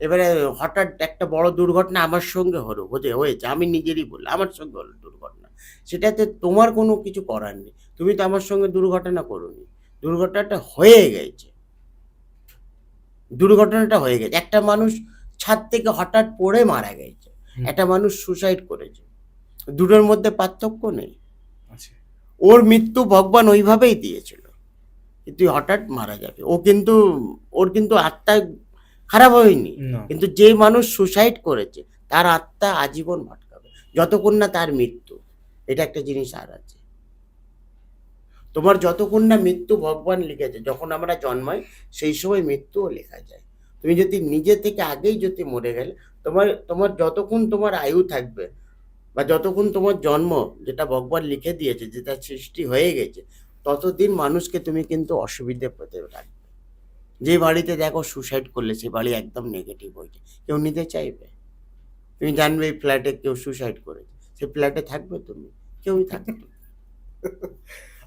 এবারে হঠাৎ একটা বড় দুর্ঘটনা আমার সঙ্গে হয়েছে। আমি নিজেরই বললাম, আমার সঙ্গে হলো দুর্ঘটনা। সেটাতে তোমার কোনো কিছু করার নেই। তুমি তো আমার সঙ্গে দুর্ঘটনা করোনি। দুর্ঘটনাটা হয়ে গেছে। দুর্ঘটনাটা হয়ে গেছে। একটা মানুষ ছাদ থেকে হঠাৎ পড়ে মারা গেছে। হুম, একটা মানুষ সুসাইড করেছে। দুটোর মধ্যে পার্থক্য নেই। আচ্ছা। ওর মৃত্যু ভগবান ওইভাবেই দিয়েছিল। তুই হঠাৎ মারা যাবে। ওর কিন্তু আত্মা খারাপ হয়নি। না। কিন্তু যে মানুষ সুসাইড করেছে তার আত্মা আজীবন ভটকাবে। যতক্ষণ না তার মৃত্যু। এটা একটা জিনিস আর আছে। তোমার যতক্ষণ না মৃত্যু ভগবান লিখেছে, যখন আমরা জন্মাই সেই সময় মৃত্যুও লেখা যায়। তুমি যদি নিজে থেকে আগেই যদি মরে গেলে, তোমার যতক্ষণ তোমার আয়ু থাকবে বা যতক্ষণ তোমার জন্ম, যেটা ভগবান লিখে দিয়েছে, যেটা সৃষ্টি হয়ে গেছে, ততদিন মানুষকে তুমি কিন্তু অসুবিধে পেতে থাকবে। যে বাড়িতে দেখো সুসাইড করলে সেই বাড়ি একদম নেগেটিভ হয়েছে, কেউ নিতে চাইবে? তুমি জানবে এই ফ্ল্যাটে কেউ সুসাইড করেছে, সেই ফ্ল্যাটে থাকবে তুমি? কেউই থাকবে না।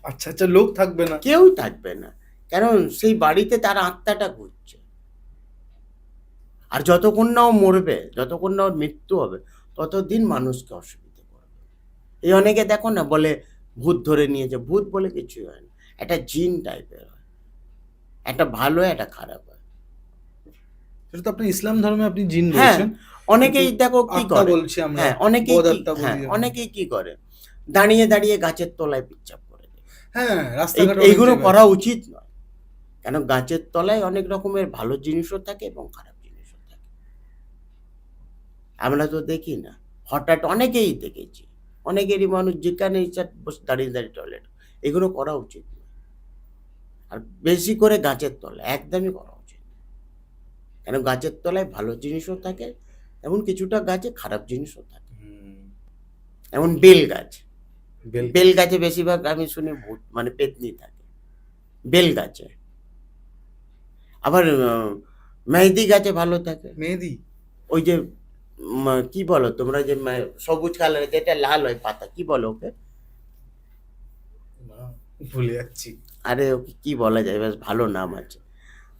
আচ্ছা, আচ্ছা, লোক থাকবে না। কেউ থাকবে না, কারণ সেই বাড়িতে তার আত্মাটা ঘুরছে। আর যতক্ষণ না ও মরবে, যতক্ষণ না ওর মৃত্যু হবে, ততদিন মানুষকে অসুবিধে করবে। এই অনেকে দেখো না বলে ভূত ধরে নিয়েছে, ভূত বলে কিছুই হয় না। একটা জিন টাইপের হয়, একটা ভালো হয়, একটা খারাপ হয়। সেটা তো আপনি ইসলাম ধর্মে আপনি জিন হ্যাঁ, বলছেন, কিন্তু অনেকেই দেখো কি আত্মা করে। বলছি আমরা, হ্যাঁ, বদ আত্মা বলি আমরা। অনেকেই কি করে, দাঁড়িয়ে দাঁড়িয়ে গাছের তলায় পিচ্চাপ করে দেয়। হ্যাঁ, রাস্তাঘাটে অনেক এইগুলো জায়গায় করা আছে। উচিত নয়। কেন, গাছের তলায় অনেক রকমের ভালো জিনিসও থাকে এবং খারাপ জিনিসও থাকে। আমরা তো দেখি না, হঠাৎ অনেকেই দেখেছি, অনেকেরই মানুষ যেখানে ইচ্ছা বসে দাঁড়িয়ে দাঁড়িয়ে টয়লেট। এগুলো করা উচিত নয়। আর বেশি করে গাছের তলায় একদমই করা উচিত না। কেন, গাছের তলায় ভালো জিনিসও থাকে, এমন কিছুটা গাছে খারাপ জিনিসও থাকে। হুম, এমন বেল গাছ, বেল বেল গাছে বেশিরভাগ আমি শুনি ভূত মানে পেত্নী থাকে বেল গাছে। আবার মেহেদি গাছে ভালো থাকে। মেহেদি। ওই যে কি বলো তোমরা, যে সবুজ কালারের যেটা লাল হয় পাতা, কি বলো ওকে? না, ভুলে যাচ্ছি। আরে ওকে কি বলা যায়, বেশ ভালো নাম আছে।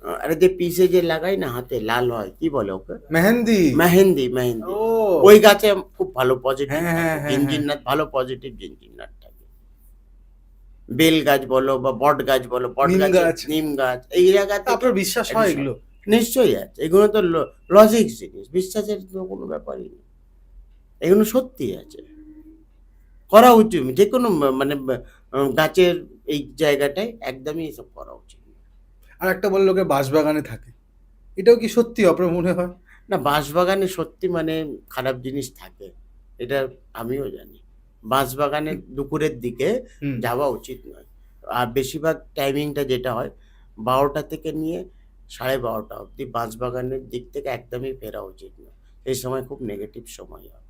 আরে যে পিসে যে লাগাই না হাতে লাল হয়, কি বলে ওকে? মেহেন্দি। মেহেন্দি, মেহেন্দি। ও, ওই গাছে খুব ভালো পজিটিভ হ্যাঁ, থাকে, হ্যাঁ, হ্যাঁ, হ্যাঁ। জিনজিন্নাত ভালো পজিটিভ জিনজিন্নাত থাকে। বেল গাছ বলো বা বট গাছ বলো, বট নিম গাছে গাছ। নিম গাছ, এই জায়গা থেকে আপনার বিশ্বাস হয় এগুলো? নিশ্চয়ই আছে। এগুলো তো লজিক জিনিস, বিশ্বাসের তো কোনো ব্যাপারই নেই। এগুলো সত্যি আছে, করা উচিত। যে কোনো মানে গাছের এই জায়গাটায় একদমই এসব করা উচিত না। আর একটা বলে লোকে বাঁশবাগানে থাকে, এটাও কি সত্যি আপনার মনে হয়? না, বাঁশবাগানে সত্যি মানে খারাপ জিনিস থাকে, এটা আমিও জানি। বাঁশবাগানে দুপুরের দিকে হুম, যাওয়া উচিত নয়। আর বেশিরভাগ টাইমিংটা যেটা হয় ১২টা থেকে নিয়ে ১২:৩০ অবধি বাঁশবাগানের দিক থেকে একদমই ফেরা উচিত নয়। এই সময় খুব নেগেটিভ সময় হয়।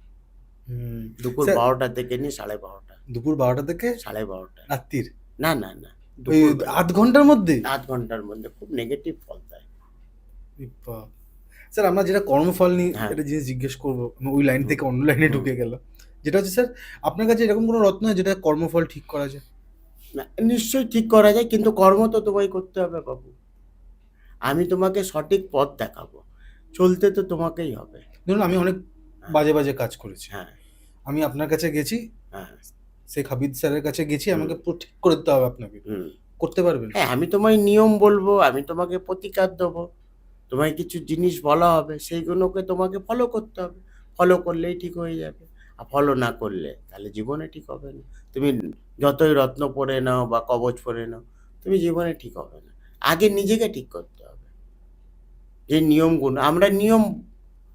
হুম। দুপুর স্যার ১২টা থেকে নিয়ে ১২:৩০। দুপুর ১২টা থেকে ১২:৩০। রাত্রির না, না, না, ওই দুপুরবেলা। ৮ ঘন্টার মধ্যে? ৮ ঘন্টার মধ্যে খুব নেগেটিভ ফল দেয়। এ বাপ! স্যার আমরা যেটা কর্মফল নিয়ে হ্যাঁ। একটা জিনিস জিজ্ঞেস করবো, আমি ওই লাইন থেকে অন্য লাইনে হুম। ঢুকে গেলাম। যেটা হচ্ছে স্যার, আপনার কাছে এরকম কোনো রত্ন আছে যেটা কর্মফল ঠিক করা যায়? না, নিশ্চয়ই ঠিক করা যায়, কিন্তু কর্ম তো তোমায় করতে হবে বাবু। আমি তোমাকে সঠিক পথ দেখাবো, চলতে তো তোমাকেই হবে। ধরুন আমি অনেক হ্যাঁ, বাজে, বাজে কাজ করেছি। হ্যাঁ, আমি আপনার কাছে গেছি, হ্যাঁ, শেখ হাবিব স্যারের কাছে গেছি, হুম, আমাকে পুরো ঠিক করে দিতে হবে আপনাকে। হুম। করতে পারবেন? হ্যাঁ, আমি তোমায় নিয়ম বলবো, আমি তোমাকে প্রতিকার দেবো। তোমায় কিছু জিনিস বলা হবে, সেইগুলোকে তোমাকে ফলো করতে হবে। ফলো করলেই ঠিক হয়ে যাবে। আর ফলো না করলে তাহলে জীবনে ঠিক হবে না। তুমি যতই রত্ন পরে নাও বা কবচ পরে নাও, তুমি জীবনে ঠিক হবে না। আগে নিজেকে ঠিক করতে হবে। যে নিয়মগুলো, আমরা নিয়ম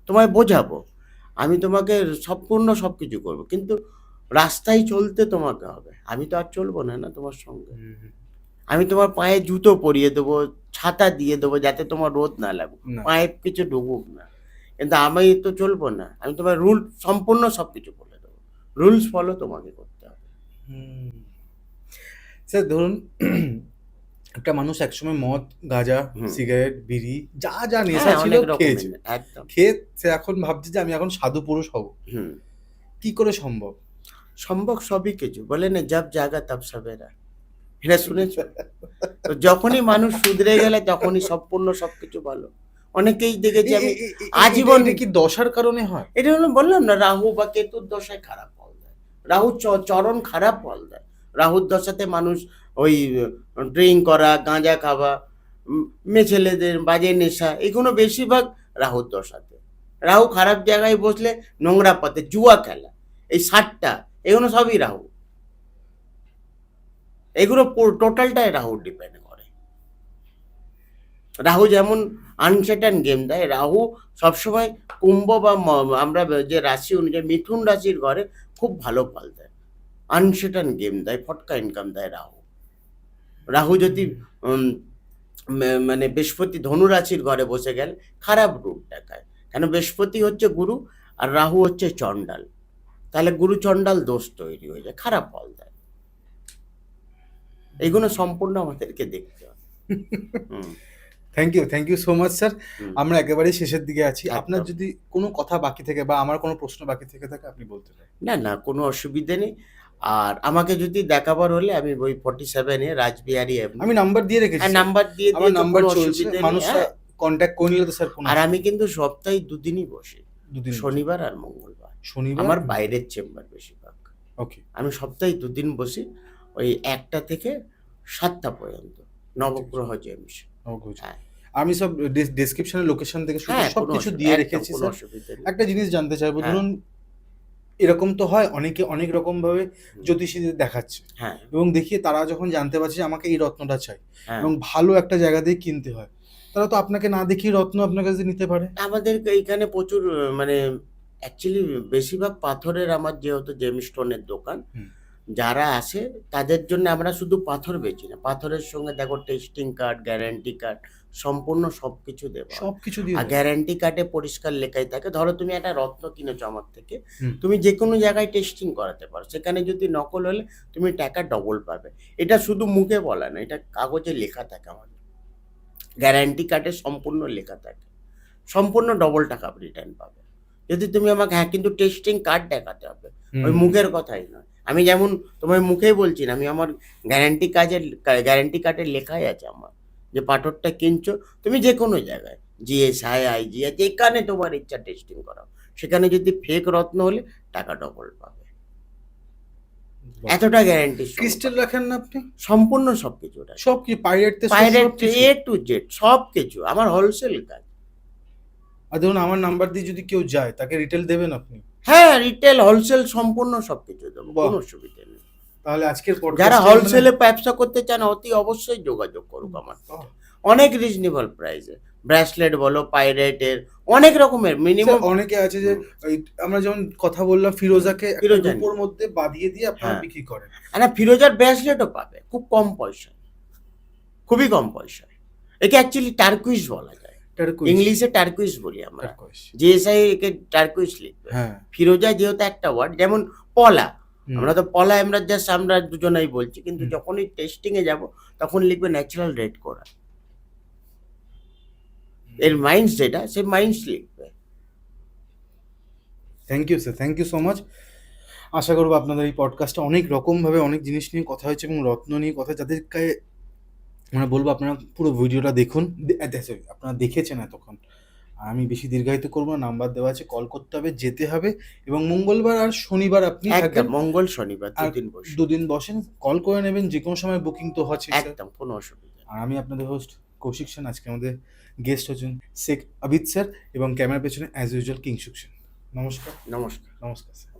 তোমায় বোঝাবো, আমি তোমাকে সম্পূর্ণ সব কিছু করবো, কিন্তু রাস্তায় চলতে তোমাকে হবে। আমি তো আর চলবো না তোমার সঙ্গে। আমি তোমার পায়ে জুতো পরিয়ে দেবো, ছাতা দিয়ে দেবো যাতে তোমার রোদ না লাগুক, না। পায়ে কিছু ঢুকুক না, কিন্তু আমি তো চলবো না। আমি তোমার রুল সম্পূর্ণ সব কিছু বলে দেবো, রুলস ফলো তোমাকে করতে হবে। স্যার ধরুন একটা মানুষ একসময় মদ, গাঁজা, হুম। সিগারেট, বিড়ি যা যা নেশা হ্যাঁ, ছিল অনেক রকমের খেয়েছে, একদম। খেয়ে সে এখন ভাবছে যে আমি এখন সাধু পুরুষ হব। হুম। কি করে সম্ভব? সম্ভব সবই কিছু, বলে না জব জাগা তব সবেরা, এটা শুনেছ? তো যখনই মানুষ শুধরে গেলে তখনই সম্পূর্ণ সবকিছু ভালো। অনেকেই দেখেছি আমি আজীবন। এটা কি দশার কারণে হয়? এটা হলো বললাম না, রাহু বা কেতুর দশায় খারাপ ফল দেয়। রাহু চরণ খারাপ ফল দেয়। রাহুর দশাতে মানুষ ওই ড্রিঙ্ক করা, গাঁজা খাওয়া, মেয়ে ছেলেদের বাজে নেশা, এগুলো বেশিরভাগ রাহুর দশাতে। রাহু খারাপ জায়গায় বসলে নোংরা পথে, জুয়া খেলা, এই সাতটা, এগুলো সবই রাহু। এগুলো টোটালটাই রাহু ডিপেন্ড করে। রাহু যেমন আনসার্টেন গেম দেয়, রাহু সবসময় কুম্ভ বা আমরা যে রাশি অনুযায়ী মিথুন রাশির ঘরে খুব ভালো ফল দেয়, আনসার্টেন গেম দেয়, ফটকা ইনকাম দেয় রাহু। রাহু যদি মানে বৃহস্পতি ধনু রাশির ঘরে বসে গেল, খারাপ রূপ দেখায়, কেন বৃহস্পতি হচ্ছে গুরু আর রাহু হচ্ছে চণ্ডাল, তাহলে গুরু চণ্ডাল দোষ তৈরি হয়ে যায়, খারাপ ফল দেয়। এগুলো সম্পূর্ণ আমাদেরকে দেখতে হবে। Thank you so much sir. হুম। আমরা একেবারেই শেষের দিকে আছি। একদম। আপনার যদি কোনো কথা বাকি থেকে বা আমার কোনো প্রশ্ন বাকি থেকে থাকে আপনি বলতে পারেন। না, কোনো অসুবিধে নেই। আর আমাকে যদি দেখাবার হলে আমি ওই 47 এ রাসবিহারী অ্যাভিনিউ। আমি নাম্বার দিয়ে রেখেছি হ্যাঁ, স্যার। নাম্বার দিয়ে আমার দিয়েছো, নাম্বার কোনো চলছে, অসুবিধে নেই। মানুষরা হ্যাঁ, কন্ট্যাক্ট করে নিলে তো স্যার কোনো আর আমি কিন্তু সপ্তাহে দুদিনই বসি, দুদিন শনিবার আর মঙ্গলবার। শনিবার আমার বাইরের চেম্বার বেশিরভাগ। ওকে। আমি সপ্তাহে দুদিন বসি, ওই 1টা থেকে 7টা পর্যন্ত, নবগ্রহ জেমস। হ্যাঁ, আমি সব ডেসক্রিপশনে লোকেশন থেকে শুরু হ্যাঁ, কোনো সবকিছু দিয়ে একদম রেখেছি কোনো স্যার। অসুবিধে নেই। একটা জিনিস জানতে চাইবো, হ্যাঁ। ধরুন এরকম তো হয় অনেকে অনেক রকম ভাবে হুম। জ্যোতিষীদের দেখাচ্ছে হ্যাঁ, এবং দেখিয়ে তারা যখন জানতে পারছে যে আমাকে এই রত্নটা চাই হ্যাঁ। এবং ভালো একটা জায়গা দিয়ে কিনতে হয়, তারা তো আপনাকে না দেখিয়ে রত্ন আপনার কাছে নিতে পারে। আমাদের এইখানে প্রচুর মানে অ্যাকচুয়ালি বেশিরভাগ পাথরের, আমার যেহেতু জেমস্টোনের দোকান, হুম। যারা আসে তাদের জন্য আমরা শুধু পাথর বেচি না, পাথরের সঙ্গে দেখো টেস্টিং কার্ড, গ্যারান্টি কার্ড, সম্পূর্ণ সবকিছু দেবো। সবকিছু দিয়ে আর দেয়। গ্যারান্টি কার্ডে পরিষ্কার লেখাই থাকে, ধরো তুমি একটা রত্ন কিনেছো আমার থেকে, হুম। তুমি যে কোনো জায়গায় টেস্টিং করাতে পারো, সেখানে যদি নকল হলে তুমি টাকা ডবল পাবে। এটা শুধু মুখে বলা না, এটা কাগজে লেখা থাকে, আমাদের গ্যারান্টি কার্ডে সম্পূর্ণ লেখা থাকে, সম্পূর্ণ ডবল টাকা রিটার্ন পাবে যদি তুমি আমাকে। হ্যাঁ, কিন্তু টেস্টিং কার্ড দেখাতে হবে, ওই মুখের কথাই নয়। আমি যেমন তোমার মুখেই বলছি না, আমি আমার গ্যারান্টি কার্ডের লেখাই আছে আমার, যে পাথরটা কিনছো তুমি যে কোনো জায়গায়, জিএসআই, আইজিআই, যেখানে তোমার ইচ্ছা টেস্টিং করাও, সেখানে যদি ফেক রত্ন হলে টাকা ডবল পাবে, এতটা গ্যারান্টি। ক্রিস্টাল রাখেন না আপনি? সম্পূর্ণ সবকিছু, সব কি পাইরেট এ টু জেড সব কিছু, আমার হোলসেল কাজ। আর ধরুন আমার নাম্বার দিয়ে যদি কেউ যায় তাকে রিটেল দেবেন আপনি? হ্যাঁ, রিটেল হোলসেল সম্পূর্ণ সবকিছু দেবো, বাহ। কোনো অসুবিধা নেই। তাহলে আজকের যারা পডকাস্টে হোলসেলে ব্যবসা করতে চান অতি অবশ্যই যোগাযোগ করুক আমার সাথে। অনেক রিজনেবল প্রাইসে ব্রেসলেট বলো, পাইরেটের অনেক রকমের, মিনিমাম। অনেকে আছে যে ওই আমরা যেমন কথা বললাম ফিরোজাকে ফিরোজা রূপোর মধ্যে বাঁধিয়ে দিয়ে আপনারা হ্যাঁ। বিক্রি করেন। না, ফিরোজার ব্রেসলেটও পাবে খুব কম পয়সায়, খুবই কম পয়সায়। একে অ্যাকচুয়ালি টার্কুইজ বলা যায়, ইংলিশে টার্কুইজ বলি আমরা, জিএসআই একে টার্কুইজ লিখবে। হ্যাঁ। ফিরোজা যেহেতু একটা ওয়ার্ড, যেমন পলা, আমরা তো পলা আমরা জাস্ট আমরা দুজনেই বলছি, কিন্তু যখনই টেস্টিং এ যাব তখন লিখবে ন্যাচারাল রেড করা, এর মাইন্ডস যেটা, সে মাইন্ডস লিখবে। Thank you sir, thank you so much. আশা করবো আপনাদের এই পডকাস্টটা অনেক রকমভাবে অনেক জিনিস নিয়ে কথা হয়েছে এবং রত্ন নিয়ে কথা, যাদেরকে আমরা বলবো আপনারা পুরো ভিডিওটা দেখুন। আপনারা দেখেছেন এতক্ষণ, আমি বেশি দীর্ঘায়িত করবো না, নাম্বার দেওয়া আছে, কল করতে হবে, যেতে হবে। এবং মঙ্গলবার আর শনিবার আপনি একদম, মঙ্গল শনিবার দুদিন বসেন, কল করে নেবেন, যে কোনো সময় বুকিং তো হচ্ছে, একদম কোনো অসুবিধা। আর আমি আপনাদের হোস্ট কৌশিক সেন। আজকে আমাদের গেস্ট হচ্ছেন শেখ আবিদ স্যার এবং ক্যামেরার পেছনে অ্যাজ ইউজুয়াল কিংশুক সেন। নমস্কার। নমস্কার। নমস্কার স্যার।